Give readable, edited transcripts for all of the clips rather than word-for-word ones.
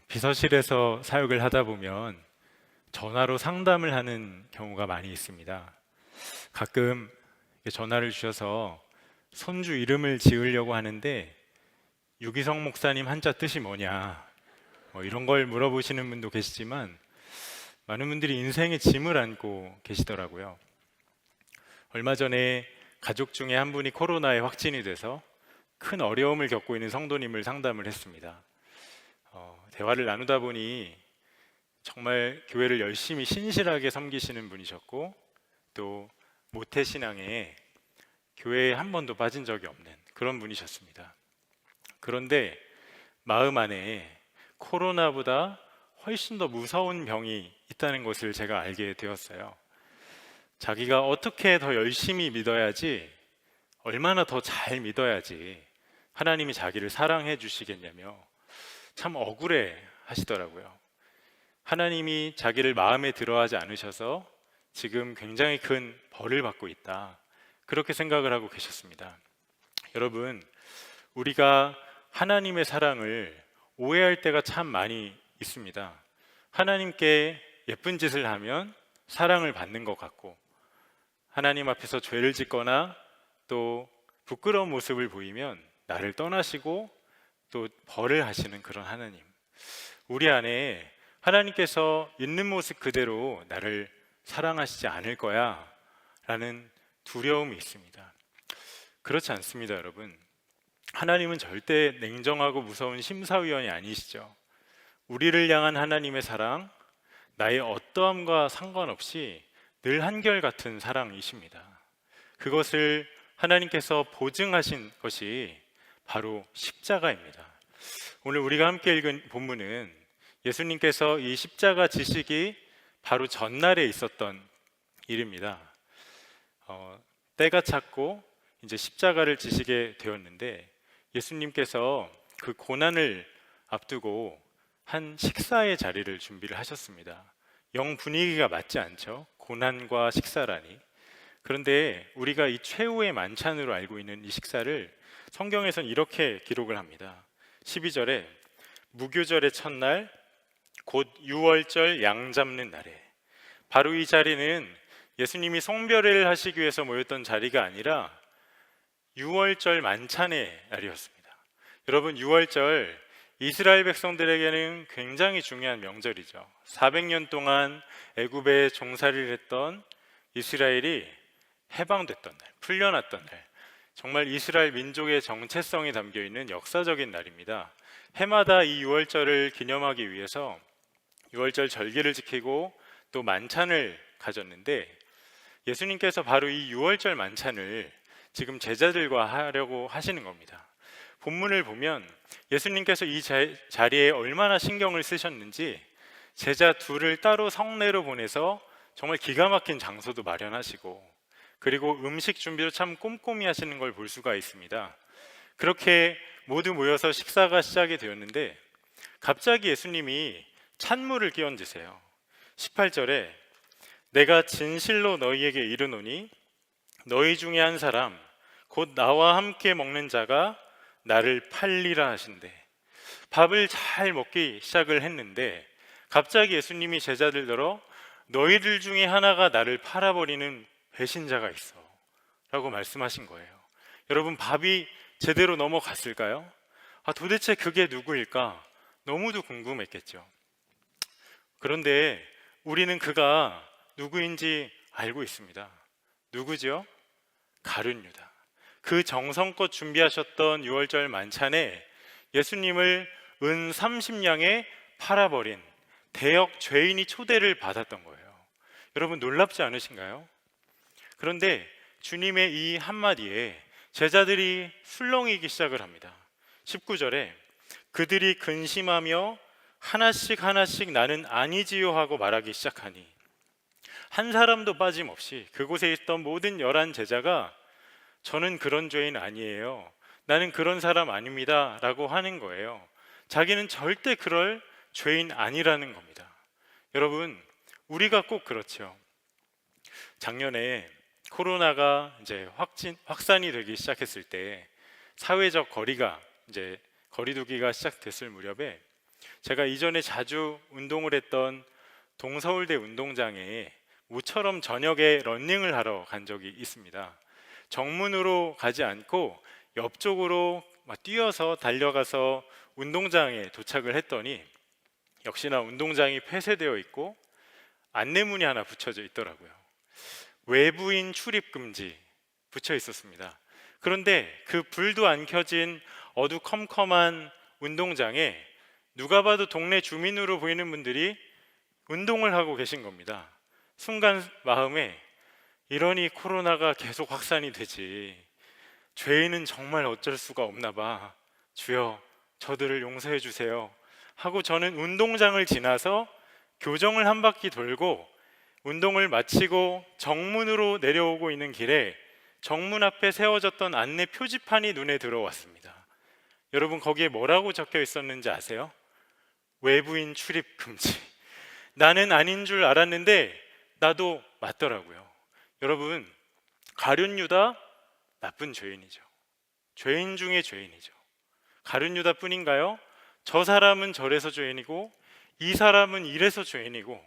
비서실에서 사역을 하다 보면 전화로 상담을 하는 경우가 많이 있습니다. 가끔 전화를 주셔서 손주 이름을 지으려고 하는데 유기성 목사님 한자 뜻이 뭐냐 이런 걸 물어보시는 분도 계시지만 많은 분들이 인생의 짐을 안고 계시더라고요. 얼마 전에 가족 중에 한 분이 코로나에 확진이 돼서 큰 어려움을 겪고 있는 성도님을 상담을 했습니다. 대화를 나누다 보니 정말 교회를 열심히 신실하게 섬기시는 분이셨고 또 모태신앙에 교회에 한 번도 빠진 적이 없는 그런 분이셨습니다. 그런데 마음 안에 코로나보다 훨씬 더 무서운 병이 있다는 것을 제가 알게 되었어요. 자기가 어떻게 더 열심히 믿어야지, 얼마나 더 잘 믿어야지 하나님이 자기를 사랑해 주시겠냐며 참 억울해 하시더라고요. 하나님이 자기를 마음에 들어하지 않으셔서 지금 굉장히 큰 벌을 받고 있다, 그렇게 생각을 하고 계셨습니다. 여러분, 우리가 하나님의 사랑을 오해할 때가 참 많이 있습니다. 하나님께 예쁜 짓을 하면 사랑을 받는 것 같고, 하나님 앞에서 죄를 짓거나 또 부끄러운 모습을 보이면 나를 떠나시고 또 벌을 하시는 그런 하나님, 우리 안에 하나님께서 있는 모습 그대로 나를 사랑하시지 않을 거야 라는 두려움이 있습니다. 그렇지 않습니다, 여러분. 하나님은 절대 냉정하고 무서운 심사위원이 아니시죠. 우리를 향한 하나님의 사랑, 나의 어떠함과 상관없이 늘 한결같은 사랑이십니다. 그것을 하나님께서 보증하신 것이 바로 십자가입니다. 오늘 우리가 함께 읽은 본문은 예수님께서 이 십자가 지시기 바로 전날에 있었던 일입니다. 때가 찼고 이제 십자가를 지시게 되었는데 예수님께서 그 고난을 앞두고 한 식사의 자리를 준비를 하셨습니다. 영 분위기가 맞지 않죠? 고난과 식사라니. 그런데 우리가 이 최후의 만찬으로 알고 있는 이 식사를 성경에서는 이렇게 기록을 합니다. 12절에 무교절의 첫날 곧 유월절 양 잡는 날에, 바로 이 자리는 예수님이 송별회를 하시기 위해서 모였던 자리가 아니라 유월절 만찬의 날이었습니다. 여러분, 유월절 이스라엘 백성들에게는 굉장히 중요한 명절이죠. 400년 동안 애굽에 종살이를 했던 이스라엘이 해방됐던 날, 풀려났던 날, 정말 이스라엘 민족의 정체성이 담겨있는 역사적인 날입니다. 해마다 이 유월절을 기념하기 위해서 유월절 절기를 지키고 또 만찬을 가졌는데 예수님께서 바로 이 유월절 만찬을 지금 제자들과 하려고 하시는 겁니다. 본문을 보면 예수님께서 이 자리에 얼마나 신경을 쓰셨는지 제자 둘을 따로 성내로 보내서 정말 기가 막힌 장소도 마련하시고, 그리고 음식 준비도 참 꼼꼼히 하시는 걸 볼 수가 있습니다. 그렇게 모두 모여서 식사가 시작이 되었는데 갑자기 예수님이 찬물을 끼얹으세요. 18절에 내가 진실로 너희에게 이르노니 너희 중에 한 사람 곧 나와 함께 먹는 자가 나를 팔리라 하신대. 밥을 잘 먹기 시작을 했는데 갑자기 예수님이 제자들더러 너희들 중에 하나가 나를 팔아버리는 배신자가 있어 라고 말씀하신 거예요. 여러분, 밥이 제대로 넘어갔을까요? 도대체 그게 누구일까? 너무도 궁금했겠죠. 그런데 우리는 그가 누구인지 알고 있습니다. 누구죠? 가룟 유다. 그 정성껏 준비하셨던 유월절 만찬에 예수님을 은 30냥에 팔아버린 대역 죄인이 초대를 받았던 거예요. 여러분, 놀랍지 않으신가요? 그런데 주님의 이 한마디에 제자들이 술렁이기 시작을 합니다. 19절에 그들이 근심하며 하나씩 하나씩 나는 아니지요 하고 말하기 시작하니 한 사람도 빠짐없이 그곳에 있던 모든 11 제자가 저는 그런 죄인 아니에요, 나는 그런 사람 아닙니다 라고 하는 거예요. 자기는 절대 그럴 죄인 아니라는 겁니다. 여러분, 우리가 꼭 그렇죠. 작년에 코로나가 이제 확산이 되기 시작했을 때 사회적 거리두기가 시작됐을 무렵에 제가 이전에 자주 운동을 했던 동서울대 운동장에 모처럼 저녁에 러닝을 하러 간 적이 있습니다. 정문으로 가지 않고 옆쪽으로 막 뛰어서 달려가서 운동장에 도착을 했더니 역시나 운동장이 폐쇄되어 있고 안내문이 하나 붙여져 있더라고요. 외부인 출입 금지 붙여 있었습니다. 그런데 그 불도 안 켜진 어두컴컴한 운동장에 누가 봐도 동네 주민으로 보이는 분들이 운동을 하고 계신 겁니다. 순간 마음에 이러니 코로나가 계속 확산이 되지. 죄인은 정말 어쩔 수가 없나 봐. 주여, 저들을 용서해 주세요. 하고 저는 운동장을 지나서 교정을 한 바퀴 돌고 운동을 마치고 정문으로 내려오고 있는 길에 정문 앞에 세워졌던 안내 표지판이 눈에 들어왔습니다. 여러분, 거기에 뭐라고 적혀 있었는지 아세요? 외부인 출입 금지. 나는 아닌 줄 알았는데 나도 맞더라고요. 여러분, 가룟 유다 나쁜 죄인이죠. 죄인 중에 죄인이죠. 가룟 유다뿐인가요? 저 사람은 저래서 죄인이고 이 사람은 이래서 죄인이고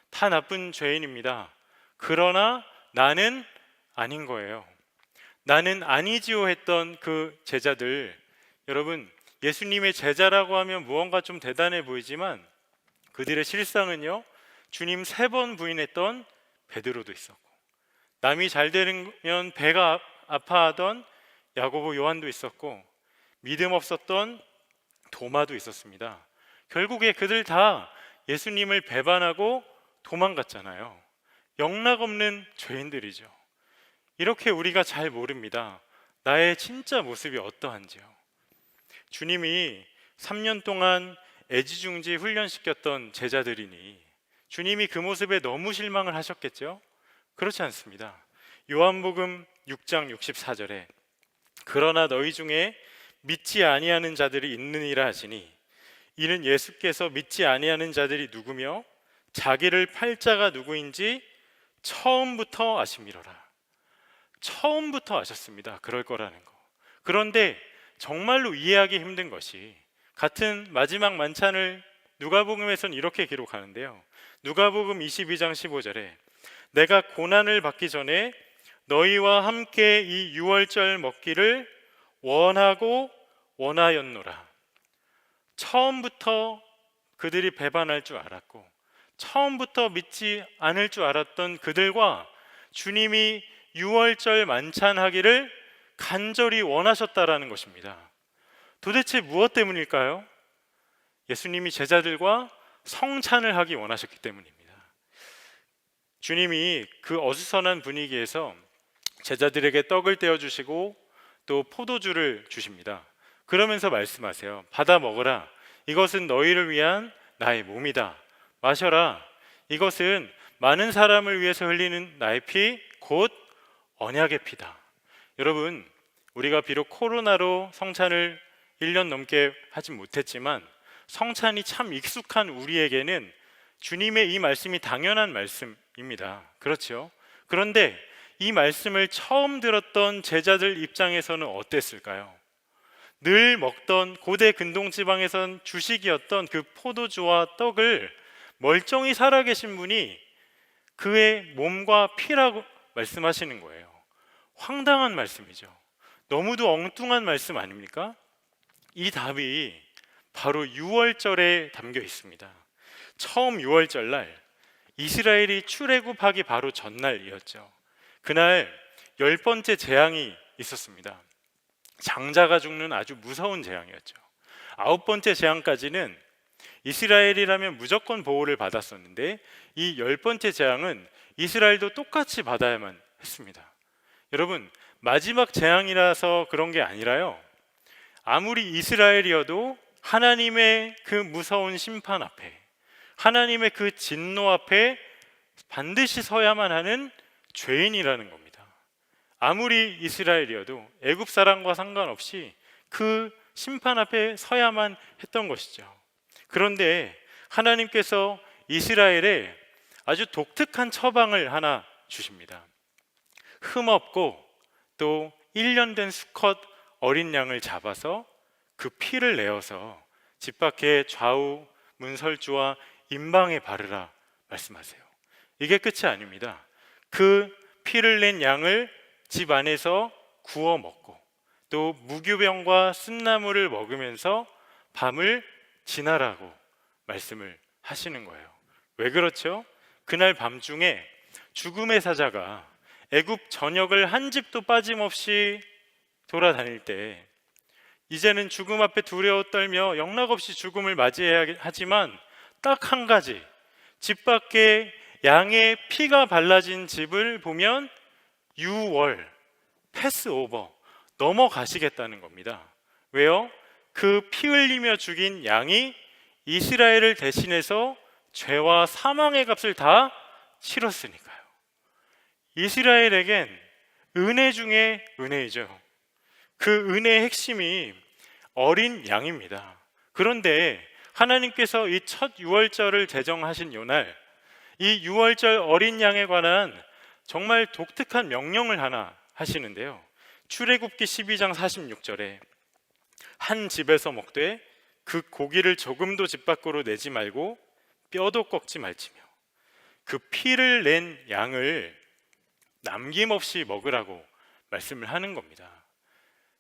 다 나쁜 죄인입니다. 그러나 나는 아닌 거예요. 나는 아니지요 했던 그 제자들, 여러분, 예수님의 제자라고 하면 무언가 좀 대단해 보이지만 그들의 실상은요, 주님 3번 부인했던 베드로도 있었고, 남이 잘 되면 배가 아파하던 야고보, 요한도 있었고, 믿음 없었던 도마도 있었습니다. 결국에 그들 다 예수님을 배반하고 도망갔잖아요. 영락없는 죄인들이죠. 이렇게 우리가 잘 모릅니다. 나의 진짜 모습이 어떠한지요. 주님이 3년 동안 애지중지 훈련시켰던 제자들이니 주님이 그 모습에 너무 실망을 하셨겠죠? 그렇지 않습니다. 요한복음 6장 64절에 그러나 너희 중에 믿지 아니하는 자들이 있느니라 하시니 이는 예수께서 믿지 아니하는 자들이 누구며 자기를 팔 자가 누구인지 처음부터 아심이로라. 처음부터 아셨습니다. 그럴 거라는 거. 그런데 정말로 이해하기 힘든 것이 같은 마지막 만찬을 누가복음에서는 이렇게 기록하는데요. 누가복음 22장 15절에 내가 고난을 받기 전에 너희와 함께 이 유월절 먹기를 원하고 원하였노라. 처음부터 그들이 배반할 줄 알았고 처음부터 믿지 않을 줄 알았던 그들과 주님이 유월절 만찬하기를 간절히 원하셨다라는 것입니다. 도대체 무엇 때문일까요? 예수님이 제자들과 성찬을 하기 원하셨기 때문입니다. 주님이 그 어수선한 분위기에서 제자들에게 떡을 떼어주시고 또 포도주를 주십니다. 그러면서 말씀하세요. 받아 먹어라. 이것은 너희를 위한 나의 몸이다. 마셔라. 이것은 많은 사람을 위해서 흘리는 나의 피, 곧 언약의 피다. 여러분, 우리가 비록 코로나로 성찬을 1년 넘게 하지 못했지만 성찬이 참 익숙한 우리에게는 주님의 이 말씀이 당연한 말씀입니다. 그렇죠? 그런데 이 말씀을 처음 들었던 제자들 입장에서는 어땠을까요? 늘 먹던 고대 근동지방에선 주식이었던 그 포도주와 떡을 멀쩡히 살아계신 분이 그의 몸과 피라고 말씀하시는 거예요. 황당한 말씀이죠. 너무도 엉뚱한 말씀 아닙니까? 이 답이 바로 유월절에 담겨 있습니다. 처음 유월절 날 이스라엘이 출애굽하기 바로 전날이었죠. 그날 10번째 재앙이 있었습니다. 장자가 죽는 아주 무서운 재앙이었죠. 9번째 재앙까지는 이스라엘이라면 무조건 보호를 받았었는데 이 10번째 재앙은 이스라엘도 똑같이 받아야만 했습니다. 여러분, 마지막 재앙이라서 그런 게 아니라요, 아무리 이스라엘이어도 하나님의 그 무서운 심판 앞에, 하나님의 그 진노 앞에 반드시 서야만 하는 죄인이라는 겁니다. 아무리 이스라엘이어도 애굽 사람과 상관없이 그 심판 앞에 서야만 했던 것이죠. 그런데 하나님께서 이스라엘에 아주 독특한 처방을 하나 주십니다. 흠없고 또 1년 된 수컷 어린 양을 잡아서 그 피를 내어서 집 밖에 좌우 문설주와 임방에 바르라 말씀하세요. 이게 끝이 아닙니다. 그 피를 낸 양을 집 안에서 구워 먹고 또 무교병과 쓴나물을 먹으면서 밤을 지나라고 말씀을 하시는 거예요. 왜 그렇죠? 그날 밤중에 죽음의 사자가 애굽 전역을 한 집도 빠짐없이 돌아다닐 때 이제는 죽음 앞에 두려워 떨며 영락없이 죽음을 맞이해야 하지만 딱 한 가지, 집 밖에 양의 피가 발라진 집을 보면 유월, 패스오버, 넘어가시겠다는 겁니다. 왜요? 그 피 흘리며 죽인 양이 이스라엘을 대신해서 죄와 사망의 값을 다 치렀으니까요. 이스라엘에겐 은혜 중에 은혜이죠. 그 은혜의 핵심이 어린 양입니다. 그런데 하나님께서 이 첫 유월절을 제정하신 요날, 이 유월절 어린 양에 관한 정말 독특한 명령을 하나 하시는데요. 출애굽기 12장 46절에 한 집에서 먹되 그 고기를 조금도 집 밖으로 내지 말고 뼈도 꺾지 말지며 그 피를 낸 양을 남김없이 먹으라고 말씀을 하는 겁니다.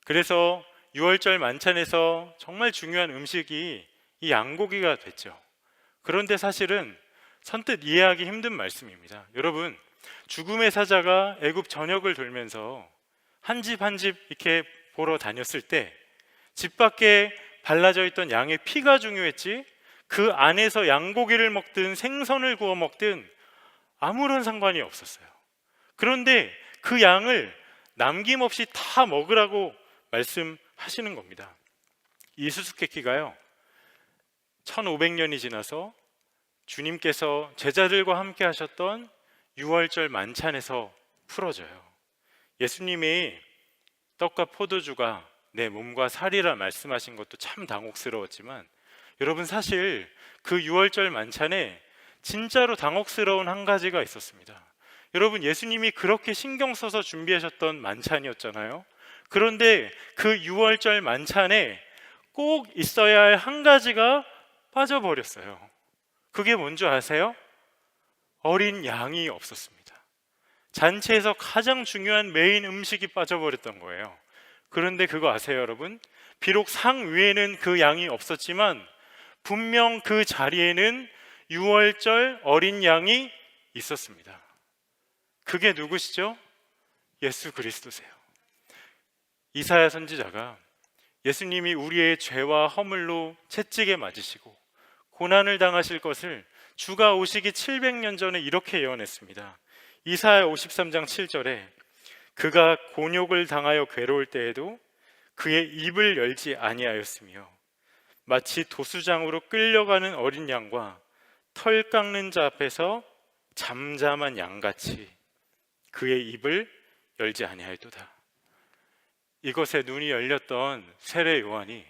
그래서 유월절 만찬에서 정말 중요한 음식이 이 양고기가 됐죠. 그런데 사실은 선뜻 이해하기 힘든 말씀입니다. 여러분, 죽음의 사자가 애굽 전역을 돌면서 한 집 한 집 이렇게 보러 다녔을 때 집 밖에 발라져 있던 양의 피가 중요했지 그 안에서 양고기를 먹든 생선을 구워 먹든 아무런 상관이 없었어요. 그런데 그 양을 남김없이 다 먹으라고 말씀하시는 겁니다. 이 수수께끼가요 1500년이 지나서 주님께서 제자들과 함께 하셨던 유월절 만찬에서 풀어져요. 예수님이 떡과 포도주가 내 몸과 살이라 말씀하신 것도 참 당혹스러웠지만 여러분, 사실 그 유월절 만찬에 진짜로 당혹스러운 한 가지가 있었습니다. 여러분, 예수님이 그렇게 신경 써서 준비하셨던 만찬이었잖아요. 그런데 그 유월절 만찬에 꼭 있어야 할 한 가지가 빠져버렸어요. 그게 뭔지 아세요? 어린 양이 없었습니다. 잔치에서 가장 중요한 메인 음식이 빠져버렸던 거예요. 그런데 그거 아세요, 여러분? 비록 상 위에는 그 양이 없었지만 분명 그 자리에는 유월절 어린 양이 있었습니다. 그게 누구시죠? 예수 그리스도세요. 이사야 선지자가 예수님이 우리의 죄와 허물로 채찍에 맞으시고 고난을 당하실 것을 주가 오시기 700년 전에 이렇게 예언했습니다. 이사야 53장 7절에 그가 곤욕을 당하여 괴로울 때에도 그의 입을 열지 아니하였으며 마치 도수장으로 끌려가는 어린 양과 털 깎는 자 앞에서 잠잠한 양같이 그의 입을 열지 아니하였도다. 이것에 눈이 열렸던 세례 요한이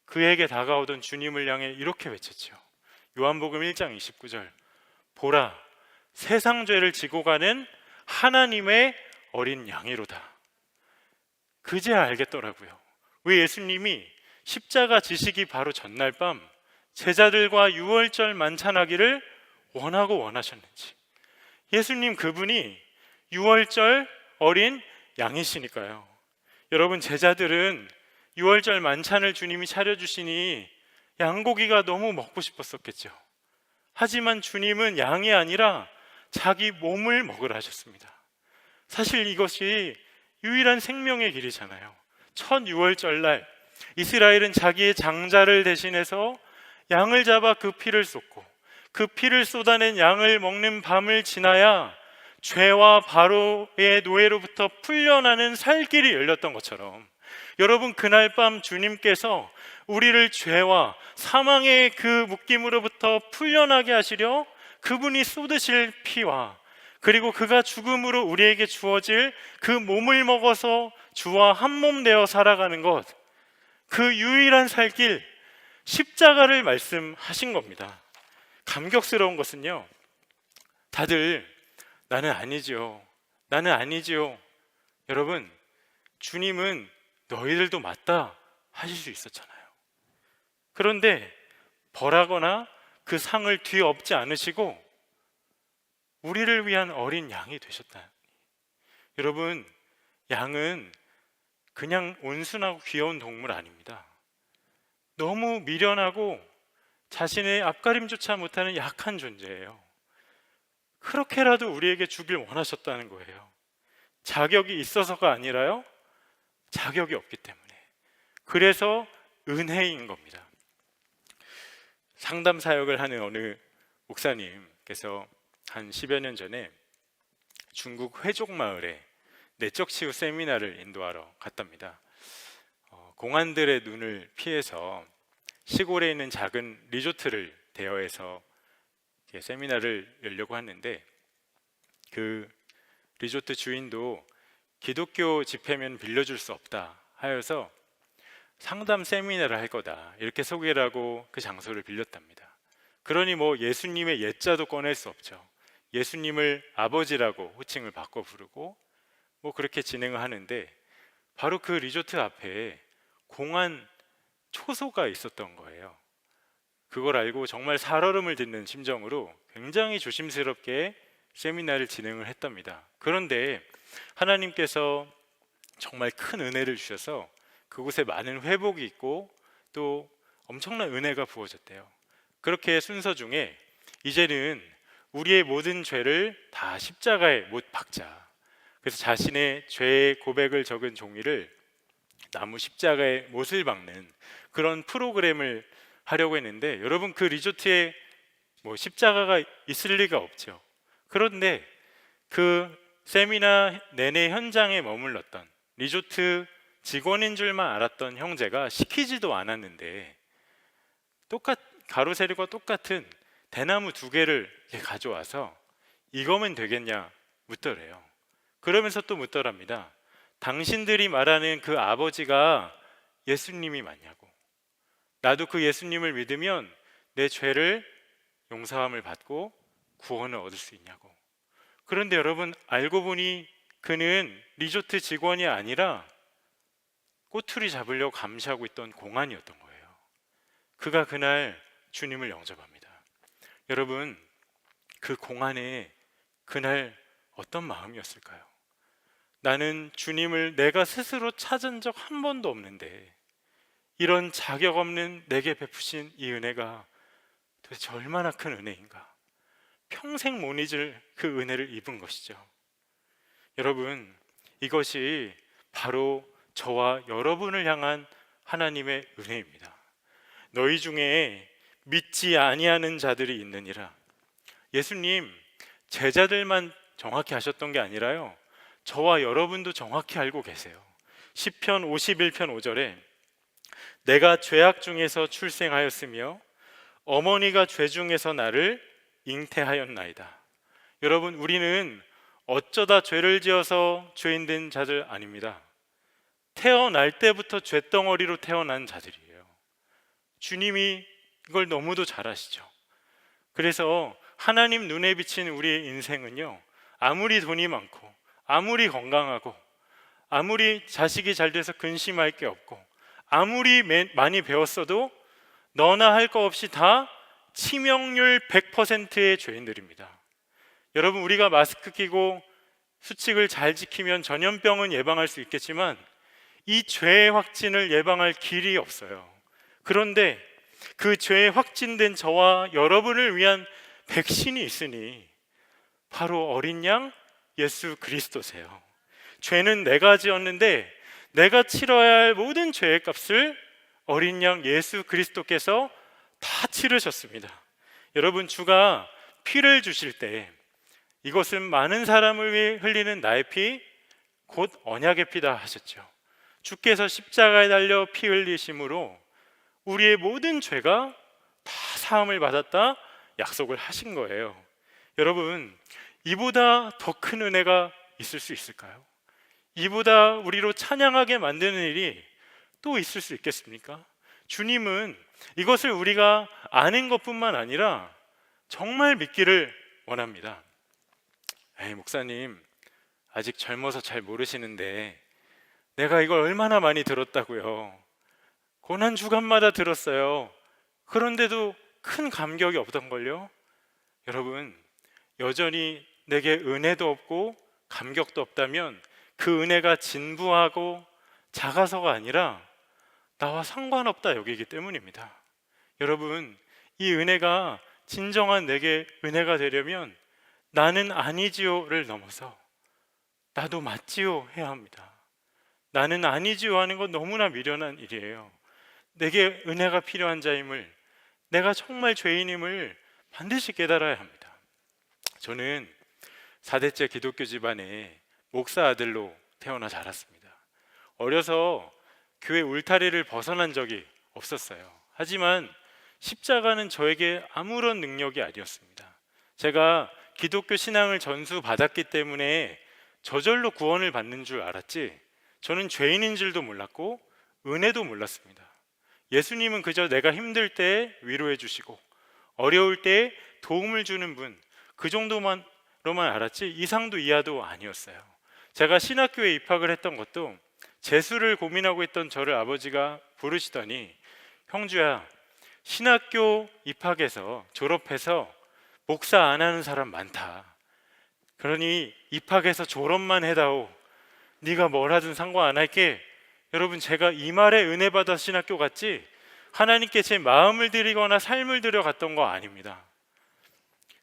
그에게 다가오던 주님을 향해 이렇게 외쳤죠. 요한복음 1장 29절, 보라, 세상 죄를 지고 가는 하나님의 어린 양이로다. 그제야 알겠더라고요. 왜 예수님이 십자가 지시기 바로 전날 밤 제자들과 유월절 만찬하기를 원하고 원하셨는지. 예수님 그분이 유월절 어린 양이시니까요. 여러분, 제자들은 유월절 만찬을 주님이 차려주시니 양고기가 너무 먹고 싶었었겠죠. 하지만 주님은 양이 아니라 자기 몸을 먹으라 하셨습니다. 사실 이것이 유일한 생명의 길이잖아요. 첫 유월절날 이스라엘은 자기의 장자를 대신해서 양을 잡아 그 피를 쏟고 그 피를 쏟아낸 양을 먹는 밤을 지나야 죄와 바로의 노예로부터 풀려나는 살 길이 열렸던 것처럼 여러분, 그날 밤 주님께서 우리를 죄와 사망의 그 묶임으로부터 풀려나게 하시려 그분이 쏟으실 피와 그리고 그가 죽음으로 우리에게 주어질 그 몸을 먹어서 주와 한 몸 되어 살아가는 것, 그 유일한 살길 십자가를 말씀하신 겁니다. 감격스러운 것은요, 다들 나는 아니지요, 나는 아니지요. 여러분, 주님은 너희들도 맞다 하실 수 있었잖아요. 그런데 벌하거나 그 상을 뒤엎지 않으시고 우리를 위한 어린 양이 되셨다. 여러분, 양은 그냥 온순하고 귀여운 동물 아닙니다. 너무 미련하고 자신의 앞가림조차 못하는 약한 존재예요. 그렇게라도 우리에게 주길 원하셨다는 거예요. 자격이 있어서가 아니라요, 자격이 없기 때문에. 그래서 은혜인 겁니다. 상담 사역을 하는 어느 목사님께서 한 10여 년 전에 중국 회족 마을에 내적 치유 세미나를 인도하러 갔답니다. 공안들의 눈을 피해서 시골에 있는 작은 리조트를 대여해서 세미나를 열려고 하는데, 그 리조트 주인도 기독교 집회면 빌려줄 수 없다 하여서 상담 세미나를 할 거다 이렇게 소개를 하고 그 장소를 빌렸답니다. 그러니 뭐 예수님의 예자도 꺼낼 수 없죠. 예수님을 아버지라고 호칭을 바꿔 부르고 뭐 그렇게 진행을 하는데, 바로 그 리조트 앞에 공안 초소가 있었던 거예요. 그걸 알고 정말 살얼음을 딛는 심정으로 굉장히 조심스럽게 세미나를 진행을 했답니다. 그런데 하나님께서 정말 큰 은혜를 주셔서 그곳에 많은 회복이 있고 또 엄청난 은혜가 부어졌대요. 그렇게 순서 중에 이제는 우리의 모든 죄를 다 십자가에 못 박자, 그래서 자신의 죄의 고백을 적은 종이를 나무 십자가에 못을 박는 그런 프로그램을 하려고 했는데, 여러분, 그 리조트에 뭐 십자가가 있을 리가 없죠. 그런데 그 세미나 내내 현장에 머물렀던 리조트 직원인 줄만 알았던 형제가 시키지도 않았는데 가로세로가 똑같은 대나무 2개를 가져와서 이거면 되겠냐 묻더래요. 그러면서 또 묻더랍니다. 당신들이 말하는 그 아버지가 예수님이 맞냐고. 나도 그 예수님을 믿으면 내 죄를 용서함을 받고 구원을 얻을 수 있냐고. 그런데 여러분, 알고 보니 그는 리조트 직원이 아니라 꼬투리 잡으려고 감시하고 있던 공안이었던 거예요. 그가 그날 주님을 영접합니다. 여러분, 그 공안에 그날 어떤 마음이었을까요? 나는 주님을 내가 스스로 찾은 적 한 번도 없는데 이런 자격 없는 내게 베푸신 이 은혜가 도대체 얼마나 큰 은혜인가. 평생 못 잊을 그 은혜를 입은 것이죠. 여러분, 이것이 바로 저와 여러분을 향한 하나님의 은혜입니다. 너희 중에 믿지 아니하는 자들이 있느니라. 예수님 제자들만 정확히 하셨던 게 아니라요, 저와 여러분도 정확히 알고 계세요. 시편 51편 5절에 내가 죄악 중에서 출생하였으며 어머니가 죄 중에서 나를 잉태하였나이다. 여러분, 우리는 어쩌다 죄를 지어서 죄인 된 자들 아닙니다. 태어날 때부터 죄덩어리로 태어난 자들이에요. 주님이 이걸 너무도 잘 아시죠. 그래서 하나님 눈에 비친 우리의 인생은요, 아무리 돈이 많고 아무리 건강하고 아무리 자식이 잘 돼서 근심할 게 없고 아무리 많이 배웠어도 너나 할 거 없이 다 치명률 100%의 죄인들입니다. 여러분, 우리가 마스크 끼고 수칙을 잘 지키면 전염병은 예방할 수 있겠지만 이 죄의 확진을 예방할 길이 없어요. 그런데 그 죄에 확진된 저와 여러분을 위한 백신이 있으니 바로 어린 양 예수 그리스도세요. 죄는 내가 지었는데 내가 치러야 할 모든 죄의 값을 어린 양 예수 그리스도께서 다 치르셨습니다. 여러분, 주가 피를 주실 때 이것은 많은 사람을 위해 흘리는 나의 피, 곧 언약의 피다 하셨죠. 주께서 십자가에 달려 피 흘리심으로 우리의 모든 죄가 다 사함을 받았다 약속을 하신 거예요. 여러분, 이보다 더 큰 은혜가 있을 수 있을까요? 이보다 우리로 찬양하게 만드는 일이 또 있을 수 있겠습니까? 주님은 이것을 우리가 아는 것뿐만 아니라 정말 믿기를 원합니다. 에이, 목사님 아직 젊어서 잘 모르시는데 내가 이걸 얼마나 많이 들었다고요. 고난 주간마다 들었어요. 그런데도 큰 감격이 없던걸요. 여러분, 여전히 내게 은혜도 없고 감격도 없다면 그 은혜가 진부하고 작아서가 아니라 나와 상관없다 여기기 때문입니다. 여러분, 이 은혜가 진정한 내게 은혜가 되려면 나는 아니지요를 넘어서 나도 맞지요 해야 합니다. 나는 아니지요 하는 건 너무나 미련한 일이에요. 내게 은혜가 필요한 자임을, 내가 정말 죄인임을 반드시 깨달아야 합니다. 저는 4대째 기독교 집안에 목사 아들로 태어나 자랐습니다. 어려서 교회 울타리를 벗어난 적이 없었어요. 하지만 십자가는 저에게 아무런 능력이 아니었습니다. 제가 기독교 신앙을 전수받았기 때문에 저절로 구원을 받는 줄 알았지, 저는 죄인인 줄도 몰랐고 은혜도 몰랐습니다. 예수님은 그저 내가 힘들 때 위로해 주시고 어려울 때 도움을 주는 분, 그 정도만로만 알았지 이상도 이하도 아니었어요. 제가 신학교에 입학을 했던 것도 재수를 고민하고 있던 저를 아버지가 부르시더니, 형주야, 신학교 입학해서 졸업해서 목사 안 하는 사람 많다. 그러니 입학해서 졸업만 해다오. 네가 뭘 하든 상관 안 할게. 여러분, 제가 이 말에 은혜 받아 신학교 갔지 하나님께 제 마음을 드리거나 삶을 드려 갔던 거 아닙니다.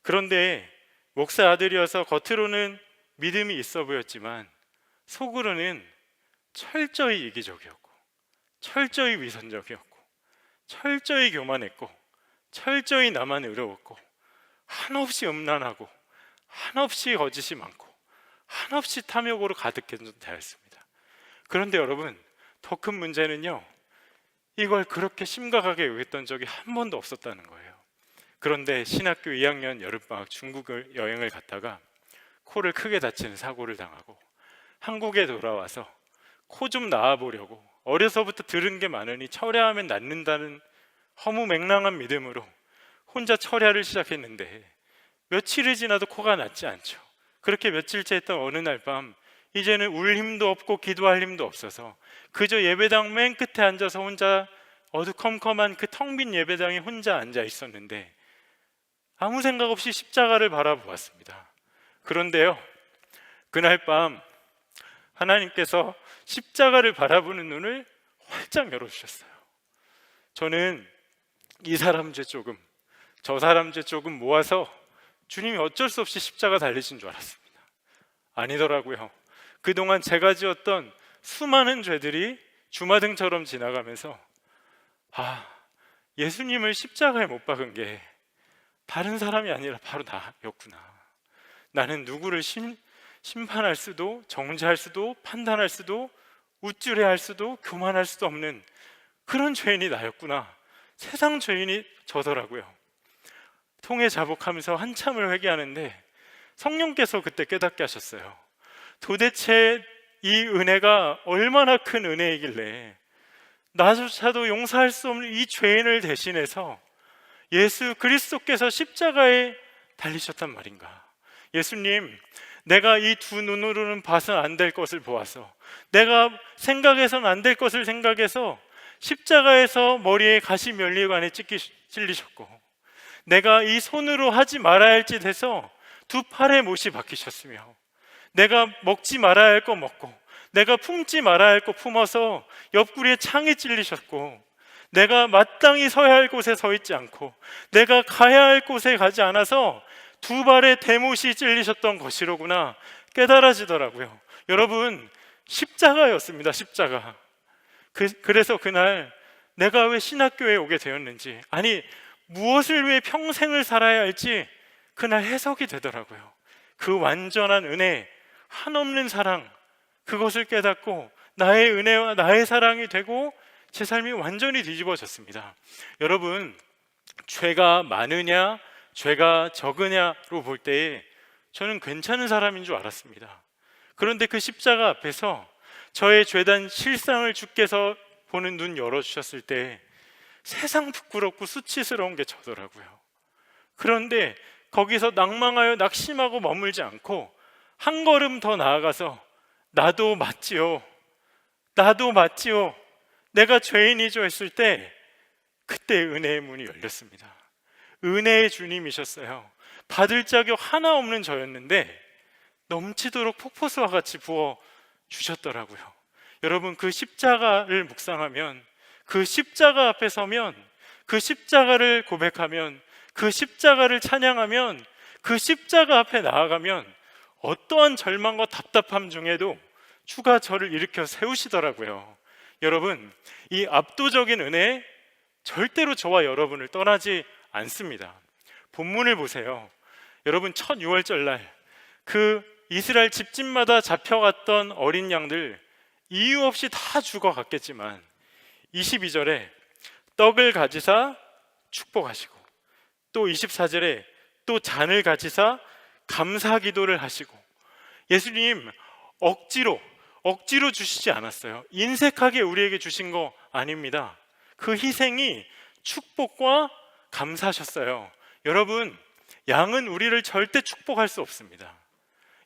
그런데 목사 아들이어서 겉으로는 믿음이 있어 보였지만 속으로는 철저히 이기적이었고 철저히 위선적이었고 철저히 교만했고 철저히 나만 의로웠고 한없이 음란하고 한없이 거짓이 많고 한없이 탐욕으로 가득했던 자였습니다. 그런데 여러분, 더 큰 문제는요, 이걸 그렇게 심각하게 여겼던 적이 한 번도 없었다는 거예요. 그런데 신학교 2학년 여름방학 중국을 여행을 갔다가 코를 크게 다치는 사고를 당하고 한국에 돌아와서 코 좀 나아보려고 어려서부터 들은 게 많으니 철야하면 낫는다는 허무맹랑한 믿음으로 혼자 철야를 시작했는데 며칠이 지나도 코가 낫지 않죠. 그렇게 며칠째 했던 어느 날 밤, 이제는 울 힘도 없고 기도할 힘도 없어서 그저 예배당 맨 끝에 앉아서 혼자 어두컴컴한 그 텅 빈 예배당에 혼자 앉아 있었는데 아무 생각 없이 십자가를 바라보았습니다. 그런데요, 그날 밤 하나님께서 십자가를 바라보는 눈을 활짝 열어주셨어요. 저는 이 사람 죄 조금, 저 사람 죄 조금 모아서 주님이 어쩔 수 없이 십자가 달리신 줄 알았습니다. 아니더라고요. 그동안 제가 지었던 수많은 죄들이 주마등처럼 지나가면서 예수님을 십자가에 못 박은 게 다른 사람이 아니라 바로 나였구나. 나는 누구를 심판할 수도 정죄할 수도 판단할 수도 우쭐해할 수도 교만할 수도 없는 그런 죄인이 나였구나. 세상 죄인이 저더라고요. 통에 자복하면서 한참을 회개하는데 성령께서 그때 깨닫게 하셨어요. 도대체 이 은혜가 얼마나 큰 은혜이길래 나조차도 용서할 수 없는 이 죄인을 대신해서 예수 그리스도께서 십자가에 달리셨단 말인가. 예수님, 내가 이 두 눈으로는 봐서 안 될 것을 보아서, 내가 생각해서는 안 될 것을 생각해서 십자가에서 머리에 가시 면류관에 찔리셨고, 내가 이 손으로 하지 말아야 할 짓 해서 두 팔에 못이 박히셨으며, 내가 먹지 말아야 할 거 먹고 내가 품지 말아야 할 거 품어서 옆구리에 창이 찔리셨고, 내가 마땅히 서야 할 곳에 서 있지 않고 내가 가야 할 곳에 가지 않아서 두 발에 대못이 찔리셨던 것이로구나 깨달아지더라고요. 여러분, 십자가였습니다. 십자가. 그래서 그날 내가 왜 신학교에 오게 되었는지, 아니 무엇을 위해 평생을 살아야 할지 그날 해석이 되더라고요. 그 완전한 은혜, 한없는 사랑, 그것을 깨닫고 나의 은혜와 나의 사랑이 되고 제 삶이 완전히 뒤집어졌습니다. 여러분, 죄가 많으냐 죄가 적으냐로 볼 때에 저는 괜찮은 사람인 줄 알았습니다. 그런데 그 십자가 앞에서 저의 죄단 실상을 주께서 보는 눈 열어주셨을 때 세상 부끄럽고 수치스러운 게 저더라고요. 그런데 거기서 낭망하여 낙심하고 머물지 않고 한 걸음 더 나아가서 나도 맞지요, 나도 맞지요, 내가 죄인이죠 했을 때 그때 은혜의 문이 열렸습니다. 은혜의 주님이셨어요. 받을 자격 하나 없는 저였는데 넘치도록 폭포수와 같이 부어 주셨더라고요. 여러분, 그 십자가를 묵상하면, 그 십자가 앞에 서면, 그 십자가를 고백하면, 그 십자가를 찬양하면, 그 십자가 앞에 나아가면 어떠한 절망과 답답함 중에도 주가 저를 일으켜 세우시더라고요. 여러분, 이 압도적인 은혜 절대로 저와 여러분을 떠나지 않습니다. 본문을 보세요. 여러분, 첫 유월절 날 그 이스라엘 집집마다 잡혀갔던 어린 양들 이유 없이 다 죽어갔겠지만 22절에 떡을 가지사 축복하시고, 또 24절에 또 잔을 가지사 감사 기도를 하시고, 예수님 억지로 주시지 않았어요. 인색하게 우리에게 주신 거 아닙니다. 그 희생이 축복과 감사하셨어요. 여러분, 양은 우리를 절대 축복할 수 없습니다.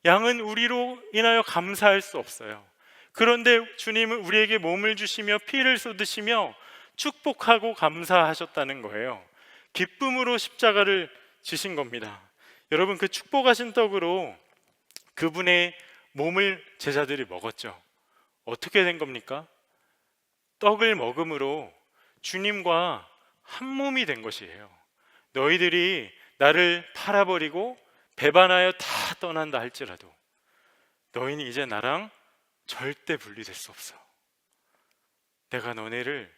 양은 우리로 인하여 감사할 수 없어요. 그런데 주님은 우리에게 몸을 주시며 피를 쏟으시며 축복하고 감사하셨다는 거예요. 기쁨으로 십자가를 지신 겁니다. 여러분, 그 축복하신 떡으로 그분의 몸을 제자들이 먹었죠. 어떻게 된 겁니까? 떡을 먹음으로 주님과 한 몸이 된 것이에요. 너희들이 나를 팔아버리고 배반하여 다 떠난다 할지라도 너희는 이제 나랑 절대 분리될 수 없어. 내가 너네를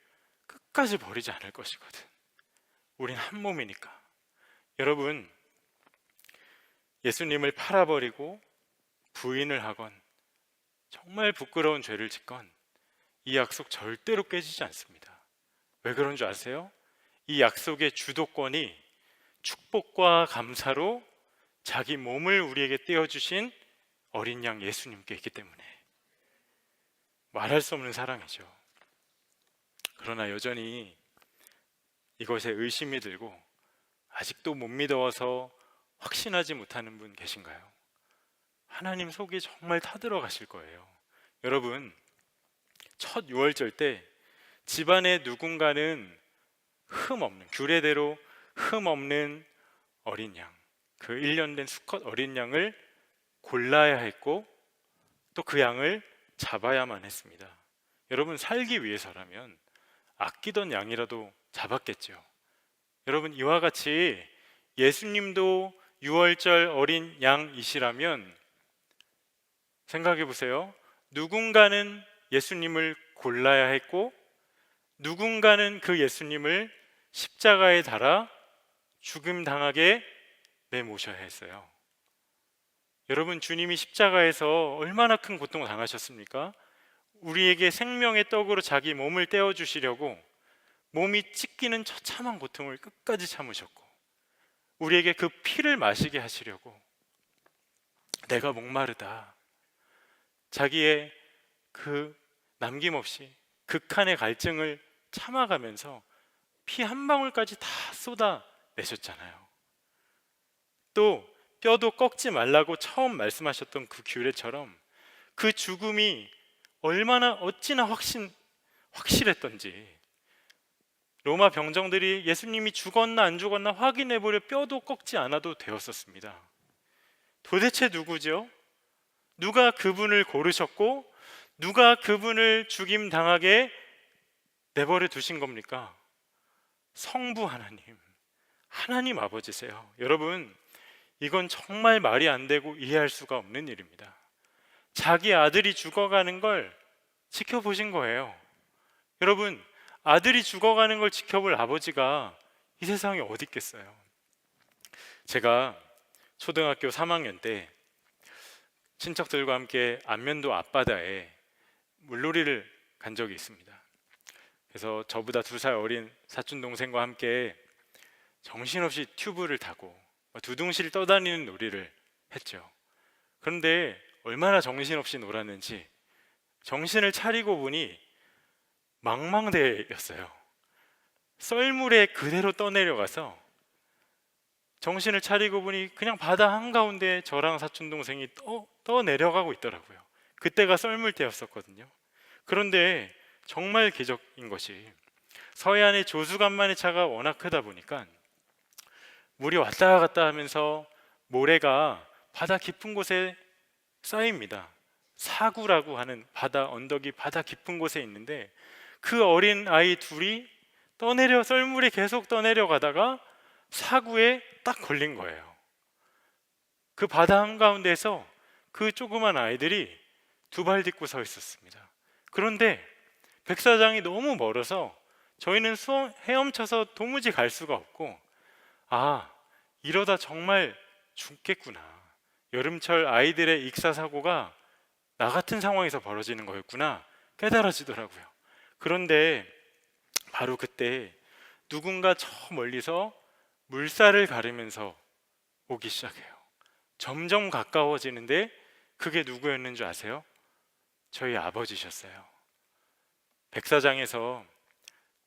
끝까지 버리지 않을 것이거든. 우린 한 몸이니까. 여러분, 예수님을 팔아버리고 부인을 하건 정말 부끄러운 죄를 짓건 이 약속 절대로 깨지지 않습니다. 왜 그런 줄 아세요? 이 약속의 주도권이 축복과 감사로 자기 몸을 우리에게 떼어주신 어린 양 예수님께 있기 때문에 말할 수 없는 사랑이죠. 그러나 여전히 이것에 의심이 들고 아직도 못 믿어서 확신하지 못하는 분 계신가요? 하나님 속이 정말 타들어가실 거예요. 여러분, 첫 유월절 때 집안에 누군가는 규례대로 흠 없는 어린 양, 그 1년 된 수컷 어린 양을 골라야 했고 또 그 양을 잡아야만 했습니다. 여러분, 살기 위해서라면 아끼던 양이라도 잡았겠죠. 여러분, 이와 같이 예수님도 유월절 어린 양이시라면 생각해 보세요. 누군가는 예수님을 골라야 했고 누군가는 그 예수님을 십자가에 달아 죽음 당하게 내모셔야 했어요. 여러분, 주님이 십자가에서 얼마나 큰 고통을 당하셨습니까? 우리에게 생명의 떡으로 자기 몸을 떼어주시려고 몸이 찢기는 처참한 고통을 끝까지 참으셨고 우리에게 그 피를 마시게 하시려고 내가 목마르다 자기의 그 남김없이 극한의 갈증을 참아가면서 피 한 방울까지 다 쏟아내셨잖아요. 또 뼈도 꺾지 말라고 처음 말씀하셨던 그 규례처럼 그 죽음이 어찌나 확실했던지 로마 병정들이 예수님이 죽었나 안 죽었나 확인해보려 뼈도 꺾지 않아도 되었었습니다. 도대체 누구죠? 누가 그분을 고르셨고 누가 그분을 죽임 당하게 내버려 두신 겁니까? 성부 하나님 아버지세요. 여러분, 이건 정말 말이 안 되고 이해할 수가 없는 일입니다. 자기 아들이 죽어가는 걸 지켜보신 거예요. 여러분, 아들이 죽어가는 걸 지켜볼 아버지가 이 세상에 어디 있겠어요? 제가 초등학교 3학년 때 친척들과 함께 안면도 앞바다에 물놀이를 간 적이 있습니다. 그래서 저보다 2살 어린 사촌 동생과 함께 정신없이 튜브를 타고 두둥실 떠다니는 놀이를 했죠. 그런데 얼마나 정신없이 놀았는지 정신을 차리고 보니 망망대해였어요. 썰물에 그대로 떠내려가서 정신을 차리고 보니 그냥 바다 한가운데 저랑 사촌 동생이 떠내려가고 있더라고요. 그때가 썰물 때였었거든요. 그런데 정말 기적인 것이 서해안의 조수간만의 차가 워낙 크다 보니까 물이 왔다 갔다 하면서 모래가 바다 깊은 곳에 쌓입니다. 사구라고 하는 바다 언덕이 바다 깊은 곳에 있는데 그 어린 아이 둘이 썰물에 계속 떠내려 가다가 사구에 딱 걸린 거예요. 그 바다 한가운데서 그 조그만 아이들이 두 발 딛고 서 있었습니다. 그런데 백사장이 너무 멀어서 저희는 헤엄쳐서 도무지 갈 수가 없고, 아, 이러다 정말 죽겠구나. 여름철 아이들의 익사사고가 나 같은 상황에서 벌어지는 거였구나 깨달아지더라고요. 그런데 바로 그때 누군가 저 멀리서 물살을 가르면서 오기 시작해요. 점점 가까워지는데 그게 누구였는 줄 아세요? 저희 아버지셨어요. 백사장에서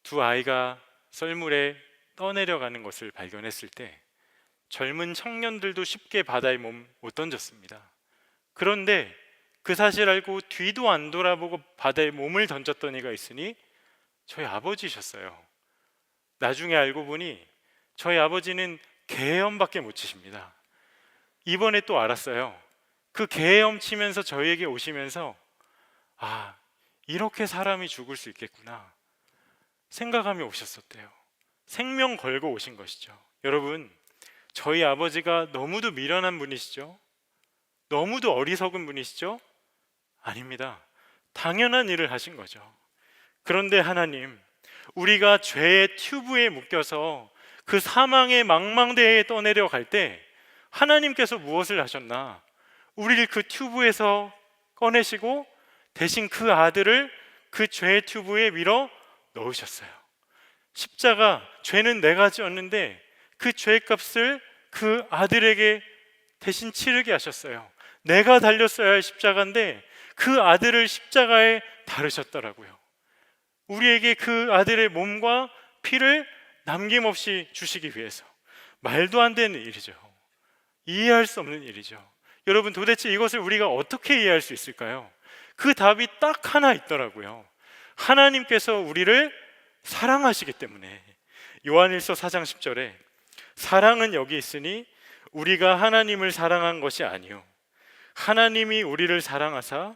두 아이가 썰물에 떠내려가는 것을 발견했을 때 젊은 청년들도 쉽게 바다에 몸 못 던졌습니다. 그런데 그 사실 알고 뒤도 안 돌아보고 바다에 몸을 던졌던 이가 있으니 저희 아버지셨어요. 나중에 알고 보니 저희 아버지는 개헤엄밖에 못 치십니다. 이번에 또 알았어요. 그 개헤엄 치면서 저희에게 오시면서 아, 이렇게 사람이 죽을 수 있겠구나 생각하며 오셨었대요. 생명 걸고 오신 것이죠. 여러분, 저희 아버지가 너무도 미련한 분이시죠? 너무도 어리석은 분이시죠? 아닙니다. 당연한 일을 하신 거죠. 그런데 하나님, 우리가 죄의 튜브에 묶여서 그 사망의 망망대해에 떠내려 갈 때 하나님께서 무엇을 하셨나? 우리를 그 튜브에서 꺼내시고 대신 그 아들을 그 죄의 튜브에 밀어 넣으셨어요. 십자가, 죄는 내가 지었는데 그 죄값을 그 아들에게 대신 치르게 하셨어요. 내가 달렸어야 할 십자가인데 그 아들을 십자가에 다루셨더라고요. 우리에게 그 아들의 몸과 피를 남김없이 주시기 위해서. 말도 안 되는 일이죠. 이해할 수 없는 일이죠. 여러분, 도대체 이것을 우리가 어떻게 이해할 수 있을까요? 그 답이 딱 하나 있더라고요. 하나님께서 우리를 사랑하시기 때문에. 요한일서 4장 10절에 사랑은 여기 있으니 우리가 하나님을 사랑한 것이 아니요 하나님이 우리를 사랑하사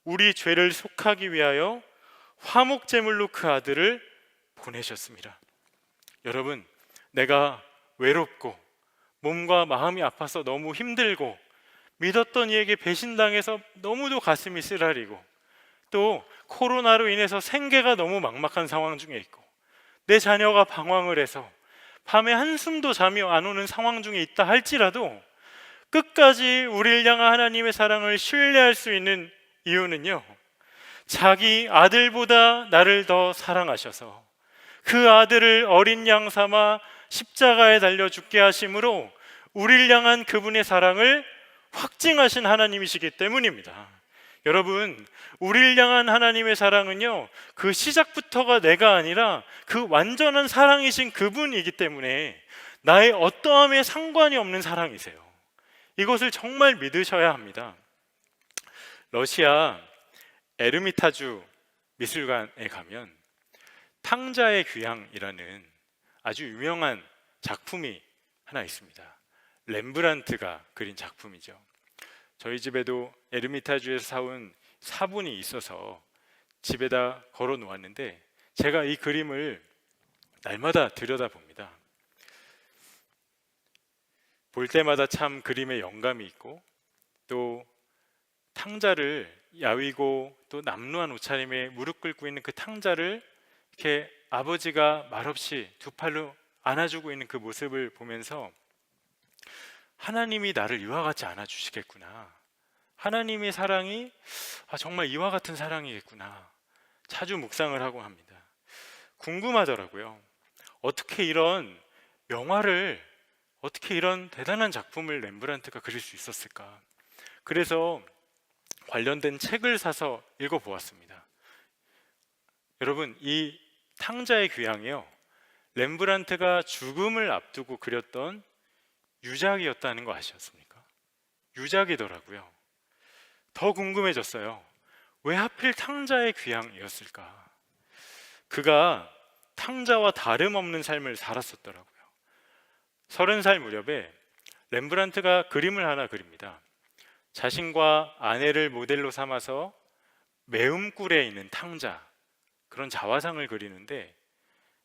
우리 죄를 속하기 위하여 화목제물로 그 아들을 보내셨습니다. 여러분, 내가 외롭고 몸과 마음이 아파서 너무 힘들고 믿었던 이에게 배신당해서 너무도 가슴이 쓰라리고 또 코로나로 인해서 생계가 너무 막막한 상황 중에 있고 내 자녀가 방황을 해서 밤에 한숨도 잠이 안 오는 상황 중에 있다 할지라도 끝까지 우리를 향한 하나님의 사랑을 신뢰할 수 있는 이유는요, 자기 아들보다 나를 더 사랑하셔서 그 아들을 어린 양 삼아 십자가에 달려 죽게 하심으로 우리를 향한 그분의 사랑을 확증하신 하나님이시기 때문입니다. 여러분, 우리를 향한 하나님의 사랑은요, 그 시작부터가 내가 아니라 그 완전한 사랑이신 그분이기 때문에 나의 어떠함에 상관이 없는 사랑이세요. 이것을 정말 믿으셔야 합니다. 러시아 에르미타주 미술관에 가면 탕자의 귀향이라는 아주 유명한 작품이 하나 있습니다. 렘브란트가 그린 작품이죠. 저희 집에도 에르미타주에서 사온 사본이 있어서 집에다 걸어 놓았는데 제가 이 그림을 날마다 들여다봅니다. 볼 때마다 참 그림에 영감이 있고 또 탕자를 야위고 또 남루한 옷차림에 무릎 꿇고 있는 그 탕자를 이렇게 아버지가 말없이 두 팔로 안아주고 있는 그 모습을 보면서 하나님이 나를 이와 같이 안아주시겠구나, 하나님의 사랑이 정말 이와 같은 사랑이겠구나 자주 묵상을 하고 합니다. 궁금하더라고요. 어떻게 이런 명화를, 어떻게 이런 대단한 작품을 렘브란트가 그릴 수 있었을까? 그래서 관련된 책을 사서 읽어보았습니다. 여러분, 이 탕자의 귀향이요, 렘브란트가 죽음을 앞두고 그렸던 유작이었다는 거 아셨습니까? 유작이더라고요. 더 궁금해졌어요. 왜 하필 탕자의 귀향이었을까? 그가 탕자와 다름없는 삶을 살았었더라고요. 30살 무렵에 렘브란트가 그림을 하나 그립니다. 자신과 아내를 모델로 삼아서 매음굴에 있는 탕자, 그런 자화상을 그리는데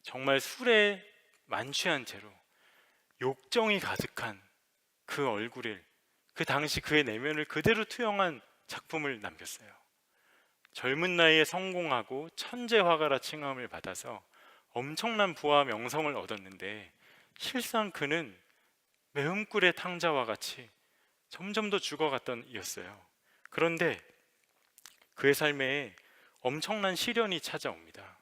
정말 술에 만취한 채로 욕정이 가득한 그 얼굴을, 그 당시 그의 내면을 그대로 투영한 작품을 남겼어요. 젊은 나이에 성공하고 천재 화가라 칭함을 받아서 엄청난 부와 명성을 얻었는데 실상 그는 매음굴의 탕자와 같이 점점 더 죽어갔던 이였어요. 그런데 그의 삶에 엄청난 시련이 찾아옵니다.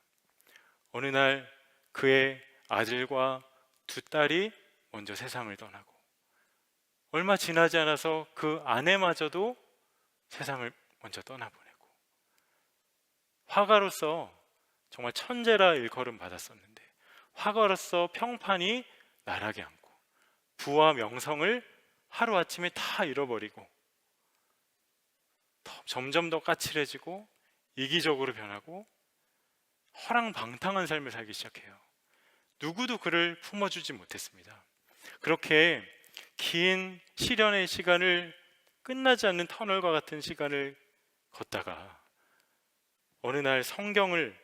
어느 날 그의 아들과 두 딸이 먼저 세상을 떠나고 얼마 지나지 않아서 그 아내마저도 세상을 먼저 떠나보내고, 화가로서 정말 천재라 일컬음 받았었는데 화가로서 평판이 나락에 앉고 부와 명성을 하루아침에 다 잃어버리고 점점 더 까칠해지고 이기적으로 변하고 허랑방탕한 삶을 살기 시작해요. 누구도 그를 품어주지 못했습니다. 그렇게 긴 시련의 시간을, 끝나지 않는 터널과 같은 시간을 걷다가 어느 날 성경을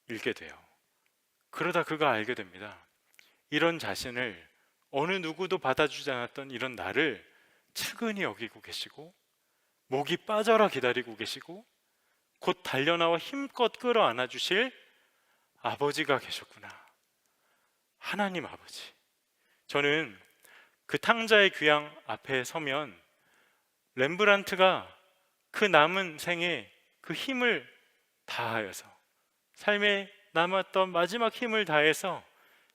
읽게 돼요. 그러다 그가 알게 됩니다. 이런 자신을, 어느 누구도 받아주지 않았던 이런 나를 측은히 여기고 계시고 목이 빠져라 기다리고 계시고 곧 달려나와 힘껏 끌어안아 주실 아버지가 계셨구나. 하나님 아버지. 저는 그 탕자의 귀양 앞에 서면 렘브란트가 그 남은 생에 그 힘을 다하여서, 삶에 남았던 마지막 힘을 다해서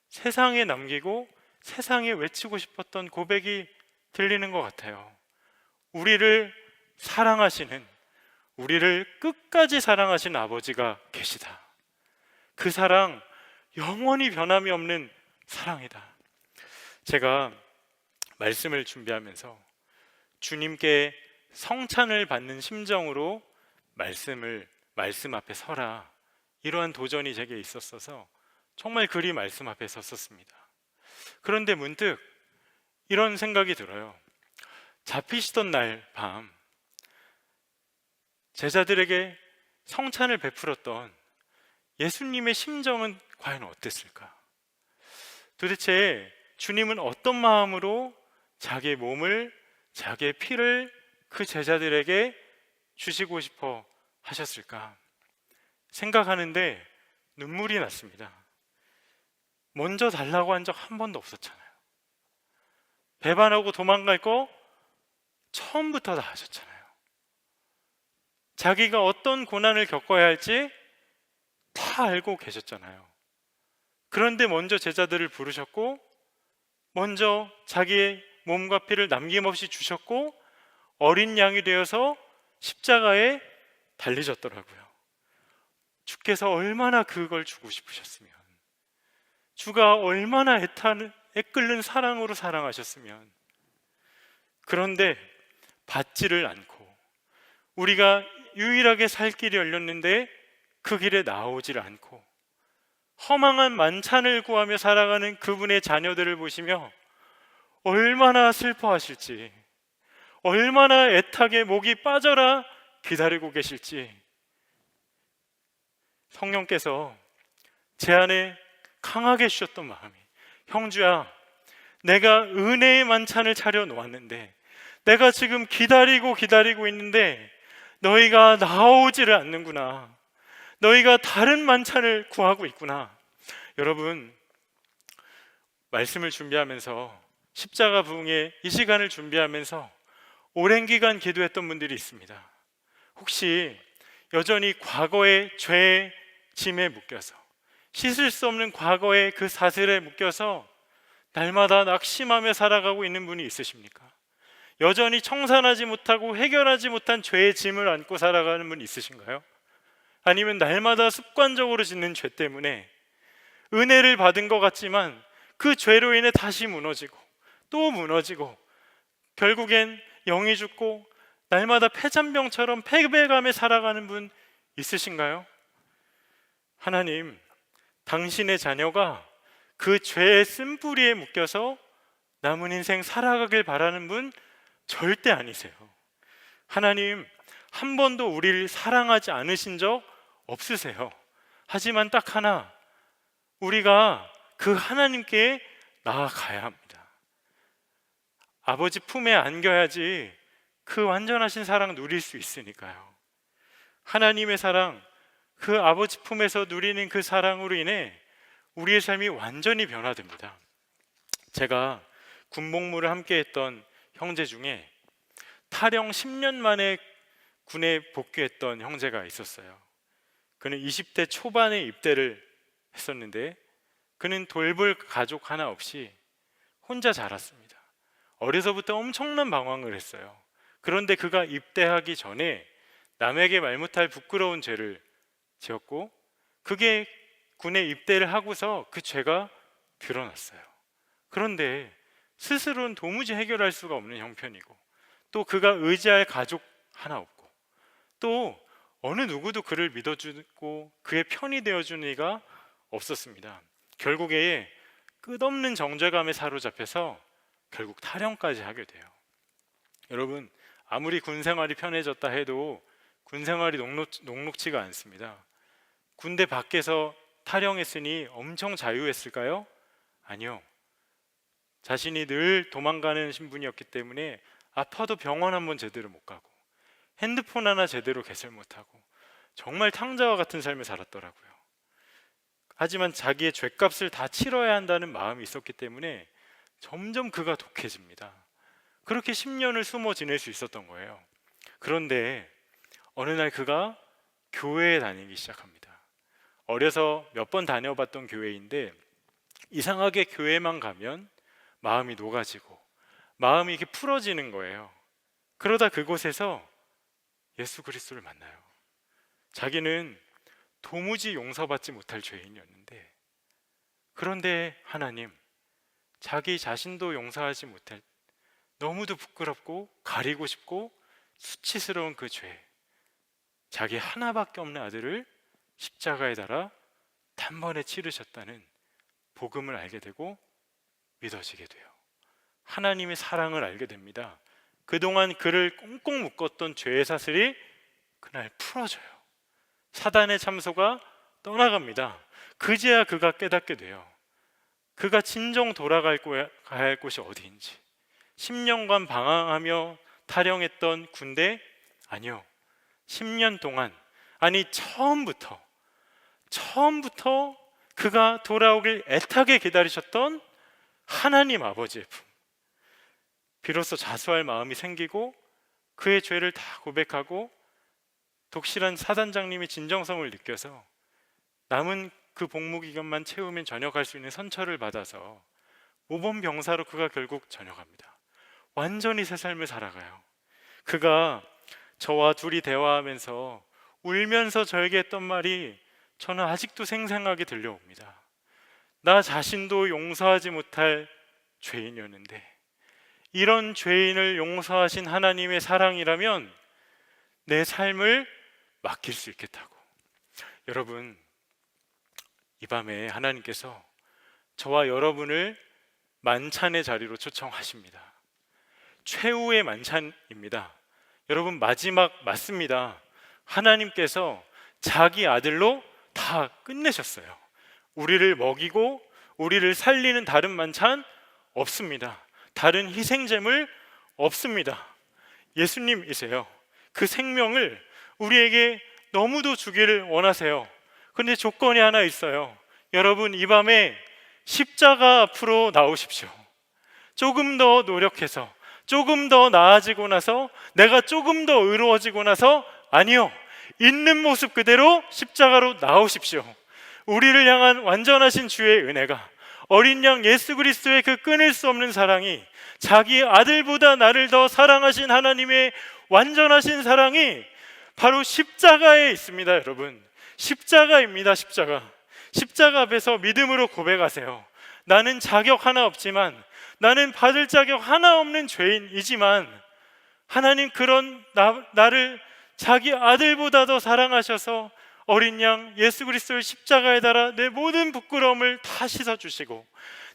세상에 남기고 세상에 외치고 싶었던 고백이 들리는 것 같아요. 우리를 사랑하시는, 우리를 끝까지 사랑하신 아버지가 계시다. 그 사랑 영원히 변함이 없는 사랑이다. 제가 말씀을 준비하면서 주님께 성찬을 받는 심정으로 말씀 앞에 서라, 이러한 도전이 제게 있었어서 정말 그리 말씀 앞에 섰었습니다. 그런데 문득 이런 생각이 들어요. 잡히시던 날 밤 제자들에게 성찬을 베풀었던 예수님의 심정은 과연 어땠을까? 도대체 주님은 어떤 마음으로 자기의 몸을, 자기의 피를 그 제자들에게 주시고 싶어 하셨을까? 생각하는데 눈물이 났습니다. 먼저 달라고 한 적 한 번도 없었잖아요. 배반하고 도망갈 거 처음부터 다 하셨잖아요. 자기가 어떤 고난을 겪어야 할지 다 알고 계셨잖아요. 그런데 먼저 제자들을 부르셨고 먼저 자기의 몸과 피를 남김없이 주셨고 어린 양이 되어서 십자가에 달리셨더라고요. 주께서 얼마나 그걸 주고 싶으셨으면, 주가 얼마나 애끓는 사랑으로 사랑하셨으면. 그런데 받지를 않고 우리가 유일하게 살 길이 열렸는데 그 길에 나오질 않고 허망한 만찬을 구하며 살아가는 그분의 자녀들을 보시며 얼마나 슬퍼하실지, 얼마나 애타게 목이 빠져라 기다리고 계실지 성령께서 제 안에 강하게 주셨던 마음이, 형주야, 내가 은혜의 만찬을 차려 놓았는데, 내가 지금 기다리고 있는데 너희가 나오지를 않는구나. 너희가 다른 만찬을 구하고 있구나. 여러분, 말씀을 준비하면서, 십자가 부흥의 이 시간을 준비하면서 오랜 기간 기도했던 분들이 있습니다. 혹시 여전히 과거의 죄의 짐에 묶여서, 씻을 수 없는 과거의 그 사슬에 묶여서 날마다 낙심하며 살아가고 있는 분이 있으십니까? 여전히 청산하지 못하고 해결하지 못한 죄의 짐을 안고 살아가는 분 있으신가요? 아니면 날마다 습관적으로 짓는 죄 때문에 은혜를 받은 것 같지만 그 죄로 인해 다시 무너지고 또 무너지고 결국엔 영이 죽고 날마다 패잔병처럼 패배감에 살아가는 분 있으신가요? 하나님, 당신의 자녀가 그 죄의 쓴뿌리에 묶여서 남은 인생 살아가길 바라는 분 절대 아니세요. 하나님 한 번도 우리를 사랑하지 않으신 적 없으세요. 하지만 딱 하나, 우리가 그 하나님께 나아가야 합니다. 아버지 품에 안겨야지 그 완전하신 사랑 누릴 수 있으니까요. 하나님의 사랑, 그 아버지 품에서 누리는 그 사랑으로 인해 우리의 삶이 완전히 변화됩니다. 제가 군복무를 함께 했던 형제 중에 탈영 10년 만에 군에 복귀했던 형제가 있었어요. 그는 20대 초반에 입대를 했었는데 그는 돌볼 가족 하나 없이 혼자 자랐습니다. 어려서부터 엄청난 방황을 했어요. 그런데 그가 입대하기 전에 남에게 말 못할 부끄러운 죄를 지었고, 그게 군에 입대를 하고서 그 죄가 드러났어요. 그런데 스스로는 도무지 해결할 수가 없는 형편이고, 또 그가 의지할 가족 하나 없고, 또 어느 누구도 그를 믿어주고 그의 편이 되어주는 이가 없었습니다. 결국에 끝없는 정죄감에 사로잡혀서 결국 탈영까지 하게 돼요. 여러분, 아무리 군 생활이 편해졌다 해도 군 생활이 녹록지가 않습니다. 군대 밖에서 탈영했으니 엄청 자유했을까요? 아니요. 자신이 늘 도망가는 신분이었기 때문에 아파도 병원 한번 제대로 못 가고 핸드폰 하나 제대로 개설 못하고 정말 탕자와 같은 삶을 살았더라고요. 하지만 자기의 죗값을 다 치러야 한다는 마음이 있었기 때문에 점점 그가 독해집니다. 그렇게 10년을 숨어 지낼 수 있었던 거예요. 그런데 어느 날 그가 교회에 다니기 시작합니다. 어려서 몇 번 다녀봤던 교회인데 이상하게 교회만 가면 마음이 녹아지고 마음이 이렇게 풀어지는 거예요. 그러다 그곳에서 예수 그리스도를 만나요. 자기는 도무지 용서받지 못할 죄인이었는데, 그런데 하나님, 자기 자신도 용서하지 못할, 너무도 부끄럽고 가리고 싶고 수치스러운 그 죄, 자기 하나밖에 없는 아들을 십자가에 달아 단번에 치르셨다는 복음을 알게 되고 믿어지게 돼요. 하나님의 사랑을 알게 됩니다. 그동안 그를 꽁꽁 묶었던 죄의 사슬이 그날 풀어져요. 사단의 참소가 떠나갑니다. 그제야 그가 깨닫게 돼요. 그가 진정 돌아가야 할 곳이 어디인지. 10년간 방황하며 탈영했던 군대, 아니요, 10년 동안, 아니 처음부터 그가 돌아오길 애타게 기다리셨던 하나님 아버지의 품. 비로소 자수할 마음이 생기고 그의 죄를 다 고백하고 독실한 사단장님이 진정성을 느껴서 남은 그 복무 기간만 채우면 전역할 수 있는 선처를 받아서 모범 병사로 그가 결국 전역합니다. 완전히 새 삶을 살아가요. 그가 저와 둘이 대화하면서 울면서 저에게 했던 말이 저는 아직도 생생하게 들려옵니다. 나 자신도 용서하지 못할 죄인이었는데 이런 죄인을 용서하신 하나님의 사랑이라면 내 삶을 맡길 수 있겠다고. 여러분, 이 밤에 하나님께서 저와 여러분을 만찬의 자리로 초청하십니다. 최후의 만찬입니다. 여러분, 마지막 맞습니다. 하나님께서 자기 아들로 다 끝내셨어요. 우리를 먹이고 우리를 살리는 다른 만찬 없습니다. 다른 희생제물 없습니다. 예수님이세요. 그 생명을 우리에게 너무도 주기를 원하세요. 그런데 조건이 하나 있어요. 여러분, 이 밤에 십자가 앞으로 나오십시오. 조금 더 노력해서, 조금 더 나아지고 나서, 내가 조금 더 의로워지고 나서, 아니요, 있는 모습 그대로 십자가로 나오십시오. 우리를 향한 완전하신 주의 은혜가, 어린 양 예수 그리스도의 그 끊을 수 없는 사랑이, 자기 아들보다 나를 더 사랑하신 하나님의 완전하신 사랑이 바로 십자가에 있습니다. 여러분, 십자가입니다. 십자가 앞에서 믿음으로 고백하세요. 나는 자격 하나 없지만, 나는 받을 자격 하나 없는 죄인이지만 하나님 그런 나를 자기 아들보다 더 사랑하셔서 어린 양 예수 그리스도를 십자가에 달아 내 모든 부끄러움을 다 씻어주시고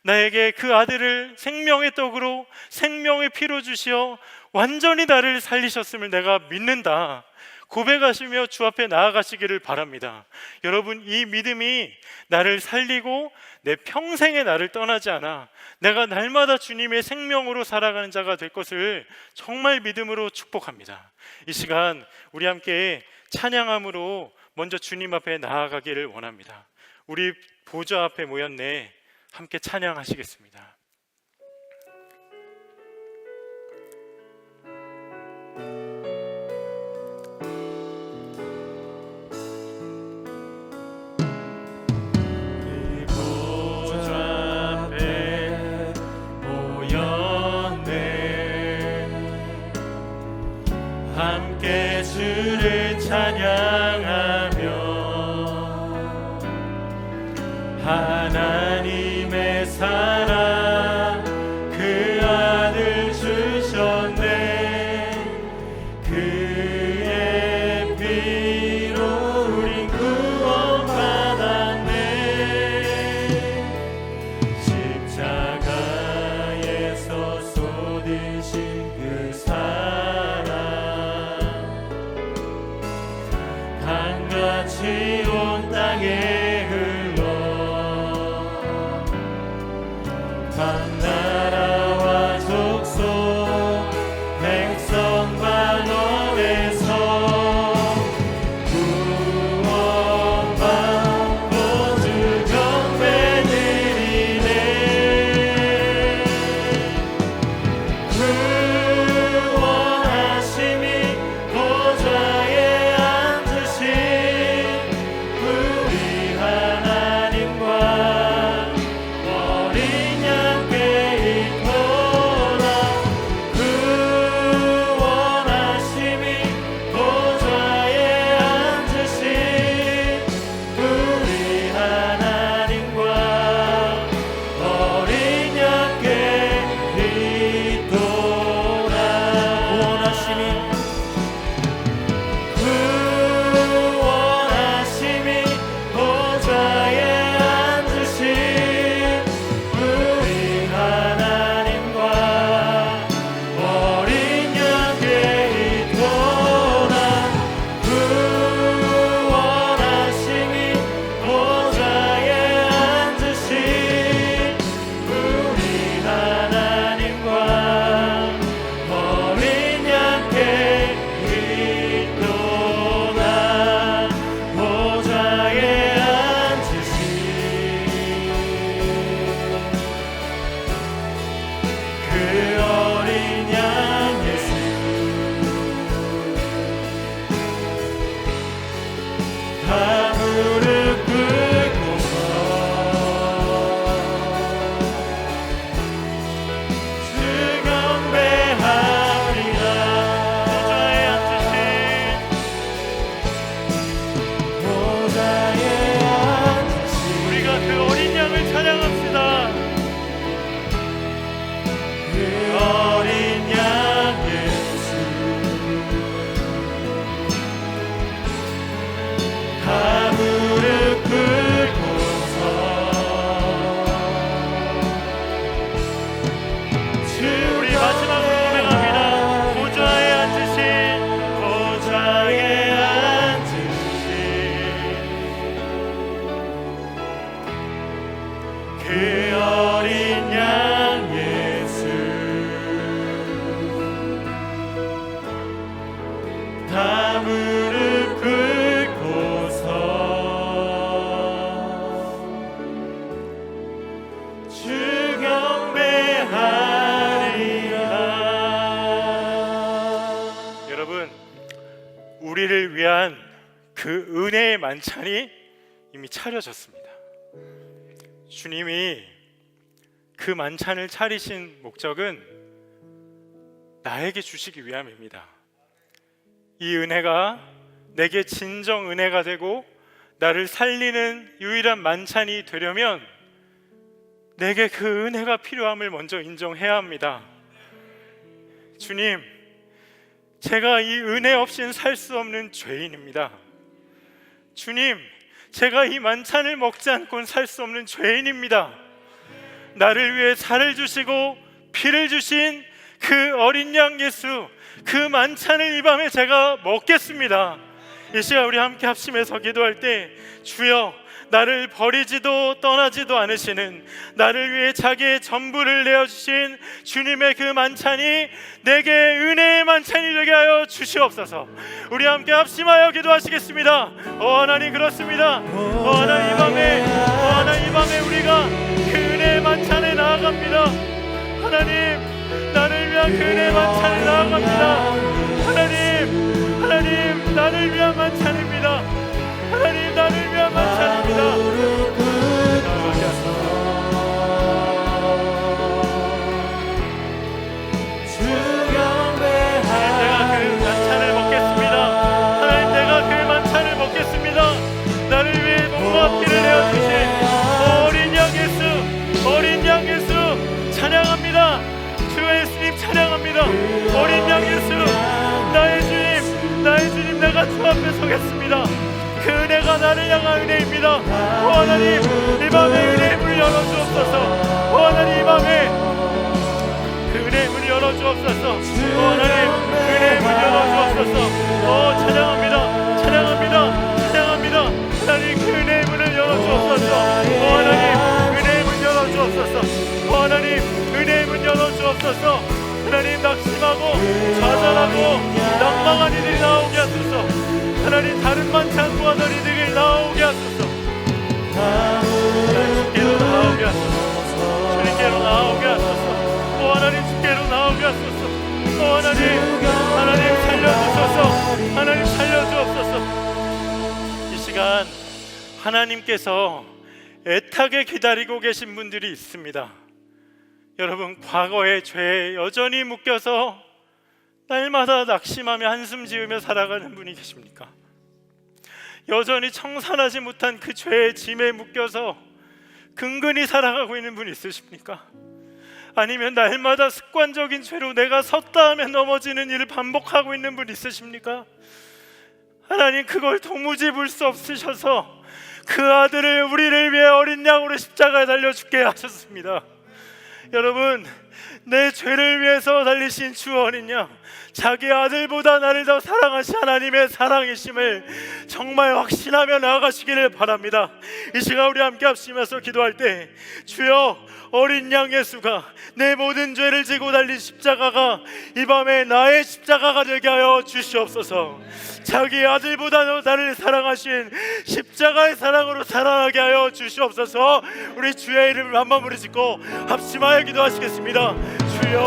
나에게 그 아들을 생명의 떡으로 생명의 피로 주시어 완전히 나를 살리셨음을 내가 믿는다 고백하시며 주 앞에 나아가시기를 바랍니다. 여러분, 이 믿음이 나를 살리고 내 평생에 나를 떠나지 않아 내가 날마다 주님의 생명으로 살아가는 자가 될 것을 정말 믿음으로 축복합니다. 이 시간 우리 함께 찬양함으로 먼저 주님 앞에 나아가기를 원합니다. 우리 보좌 앞에 모였네, 함께 찬양하시겠습니다. 함께 주를 찬양하며 하나님의 사랑 그 아들 주셨네 그의 피로 우린 구원받았네 십자가에서 쏟으신 그 사랑 강같이 온 땅에 흘러 각 나라와 족속 백성 반원에서 구원받고 주 경배 드리네 구원하심이 보좌에 앉으신 우리 하나님과 어린 양께 있도다 구원하심이 보좌에 앉으신 우리 하나님과 어린 양께 있도다 구원하심이 보좌에 앉으신 우리 하나님과 어린 양께 있도다 구원하심이 보좌에 앉으신 우리 하나님과 어린 양께 있도다 보좌에 앉으신 그 어린 양 예수 다 무릎 꿇고서 주 경배하리라 보좌에 앉으신 우리가 그 어린 양을 찬양합시다. 그 어린 양 예수 다 무릎 꿇고서 우리 마지막으로 고백합니다. 보좌에 앉으신 그 어린 양 예수 다 무릎 꿇고서 주 경배하리라. 여러분, 우리를 위한 그 은혜의 만찬이 이미 차려졌습니다. 주님이 그 만찬을 차리신 목적은 나에게 주시기 위함입니다. 이 은혜가 내게 진정 은혜가 되고 나를 살리는 유일한 만찬이 되려면 내게 그 은혜가 필요함을 먼저 인정해야 합니다. 주님, 제가 이 은혜 없이는 살 수 없는 죄인입니다. 주님, 제가 이 만찬을 먹지 않고는 살 수 없는 죄인입니다. 나를 위해 살을 주시고 피를 주신 그 어린 양 예수, 그 만찬을 이 밤에 제가 먹겠습니다. 이 시간 우리 함께 합심해서 기도할 때, 주여, 나를 버리지도 떠나지도 않으시는, 나를 위해 자기의 전부를 내어주신 주님의 그 만찬이 내게 은혜의 만찬이 되게 하여 주시옵소서. 우리 함께 합심하여 기도하시겠습니다. 하나님, 그렇습니다. 하나님, 이 밤에 우리가 그 은혜의 만찬에 나아갑니다. 하나님, 나를 위한 그 은혜의 만찬에 나아갑니다. 하나님, 나를 위한 만찬입니다. 하나님, 나를 위한 만찬입니다. 내가 그 만찬을 먹겠습니다. 하나님, 내가 그 만찬을 먹겠습니다. 나를 위해 몸과 피를 내어주신 어린 양 예수 찬양합니다. 주 예수님 찬양합니다. 어린 양 예수, 나의 주님, 내가 주 앞에 서겠습니다. 그 은혜가 나를 향한 은혜입니다. 하나님, 이 밤에 은혜의 문을 열어주옵소서. 하나님, 이 밤에 그 은혜의 문을 열어주옵소서. 하나님, 그 은혜의 문 열어주옵소서. 찬양합니다. 하나님, 그 은혜의 문을 열어주옵소서. 하나님, 은혜의 문 열어주옵소서. 하나님, 은혜의 문 열어주옵소서. 하나님, 낙심하고 좌절하고 낭망한 이들이 나오게 하소서. 하나님, 다른 만찬 구하던 이들이 나오게 하소서. 주께로 나오게 하소서. 주님께로 나오게 하소서. 하나님, 주께로 나오게 하소서. 하나님 살려주소서. 하나님 살려주옵소서. 이 시간 하나님께서 애타게 기다리고 계신 분들이 있습니다. 여러분, 과거의 죄에 여전히 묶여서 날마다 낙심하며 한숨 지으며 살아가는 분이 계십니까? 여전히 청산하지 못한 그 죄의 짐에 묶여서 근근히 살아가고 있는 분이 있으십니까? 아니면 날마다 습관적인 죄로 내가 섰다 하면 넘어지는 일을 반복하고 있는 분 있으십니까? 하나님, 그걸 도무지 볼 수 없으셔서 그 아들을 우리를 위해 어린 양으로 십자가에 달려 죽게 하셨습니다. 여러분, 내 죄를 위해서 달리신 주 어린 양, 자기 아들보다 나를 더 사랑하신 하나님의 사랑이심을 정말 확신하며 나아가시기를 바랍니다. 이 시간 우리 함께 합심해서 기도할 때, 주여, 어린 양 예수가, 내 모든 죄를 지고 달린 십자가가 이 밤에 나의 십자가가 되게 하여 주시옵소서. 자기 아들보다 나를 사랑하신 십자가의 사랑으로 살아나게 하여 주시옵소서. 우리 주의 이름을 한번 부르짖고 합심하여 기도하시겠습니다. 주여,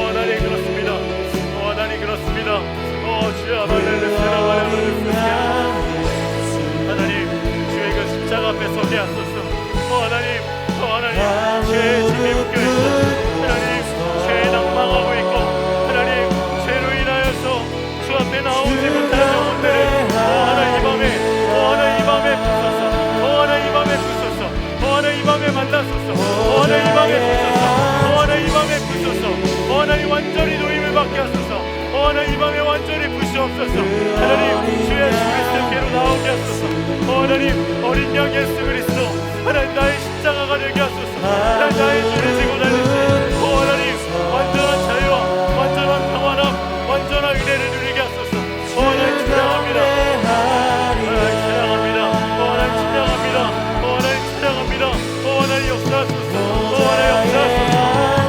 하나님 그렇습니다. 하나님 그렇습니다. 주여, 하나님, 주의 그 십자가 앞에 서게 하소서. 하나님, 죄의 짐에 묶여있고, 하나님, 죄에 낭망하고 있고, 하나님, 죄로 인하여서 주 앞에 나오지 못하는 영혼들을 하나님 이 밤에 부소서. 하나님 이 밤에 부소서. 하나님 이 밤에 만나소서. 하나님 이 밤에 부소서. 하나님 이 밤에 부소서. 하나님, 완전히 노임을 받게 하소서. 하나님, 이 밤에 완전히 부시옵소서. 하나님, 주 예수 그리스도께로 나오게 하소서. 하나님, 어린 양 예수 그리스도, 하나님, 나의 십자가가 되게 하소서. 하나님, 나의 죄를 지고 달리신 하나님, 완전한 자유와 완전한 평안함, 완전한 은혜를 누리게 하소서. 하나님 찬양합니다. 하나님 찬양합니다. 하나님 찬양합니다. 하나님 찬양합니다. 하나님 역사하소서. 하나님 역사하소서.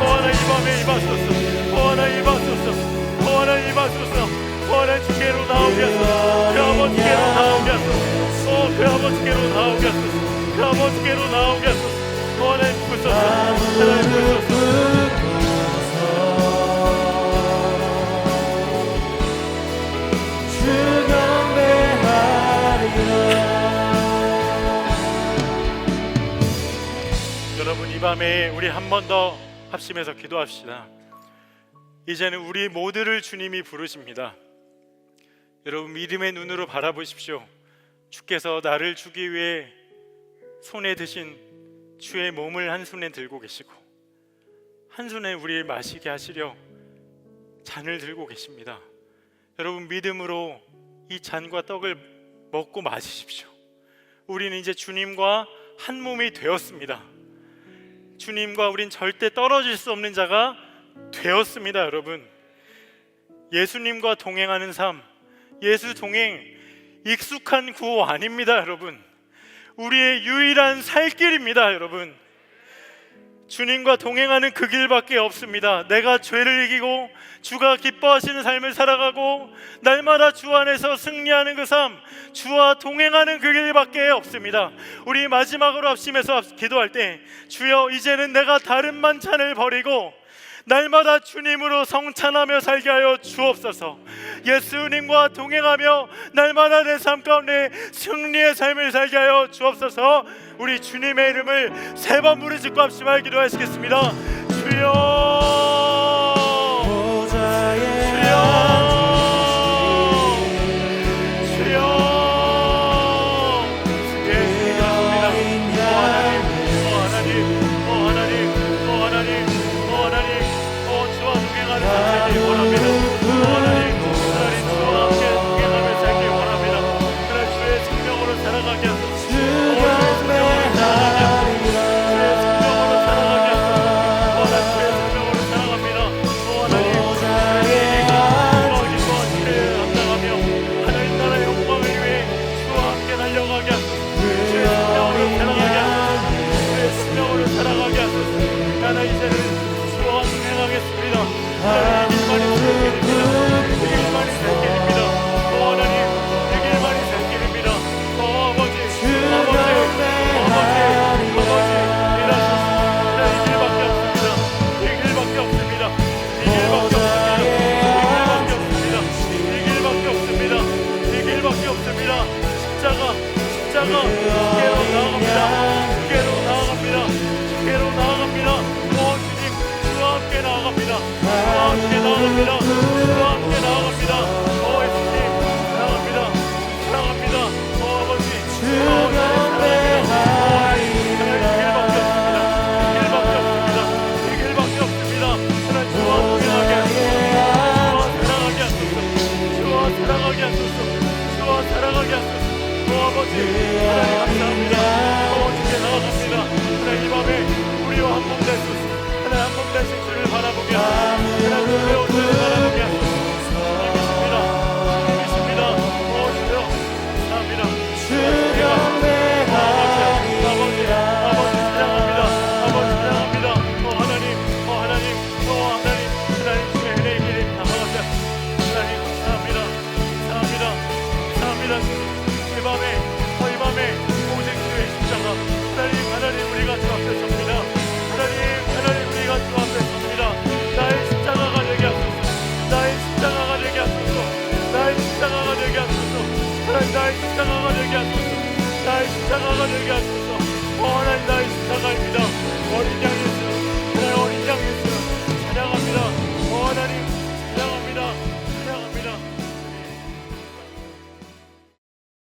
하나님 이 밤에 임하소서. 하나님 임하소서. 하나님 임하소서. 하나님 주께로 나오게 하소서. 그 아버지께로 나오게 하소서. 그 아버지께로 나오게 하소서. 그 아버지께로 나오게 하소서. 하나님 부소서. 하나님 부소서. 여러분, 이 밤에 우리 한 번 더 합심해서 기도합시다. 이제는 우리 모두를 주님이 부르십니다. 여러분, 믿음의 눈으로 바라보십시오. 주께서 나를 주기 위해 손에 드신 주의 몸을 한 손에 들고 계시고, 한 손에 우리를 마시게 하시려 잔을 들고 계십니다. 여러분, 믿음으로 이 잔과 떡을 먹고 마시십시오. 우리는 이제 주님과 한 몸이 되었습니다. 주님과 우린 절대 떨어질 수 없는 자가 되었습니다. 여러분, 예수님과 동행하는 삶, 예수 동행 익숙한 구호 아닙니다. 여러분, 우리의 유일한 살 길입니다. 여러분, 주님과 동행하는 그 길밖에 없습니다. 내가 죄를 이기고 주가 기뻐하시는 삶을 살아가고 날마다 주 안에서 승리하는 그 삶, 주와 동행하는 그 길밖에 없습니다. 우리 마지막으로 합심해서 기도할 때, 주여 이제는 내가 다른 만찬을 버리고 날마다 주님으로 성찬하며 살게 하여 주옵소서. 예수님과 동행하며 날마다 내 삶 가운데 승리의 삶을 살게 하여 주옵소서. 우리 주님의 이름을 3번 부르짖고 합심하여 기도하시겠습니다. 주여, 나의 십자가가 되게 하소서.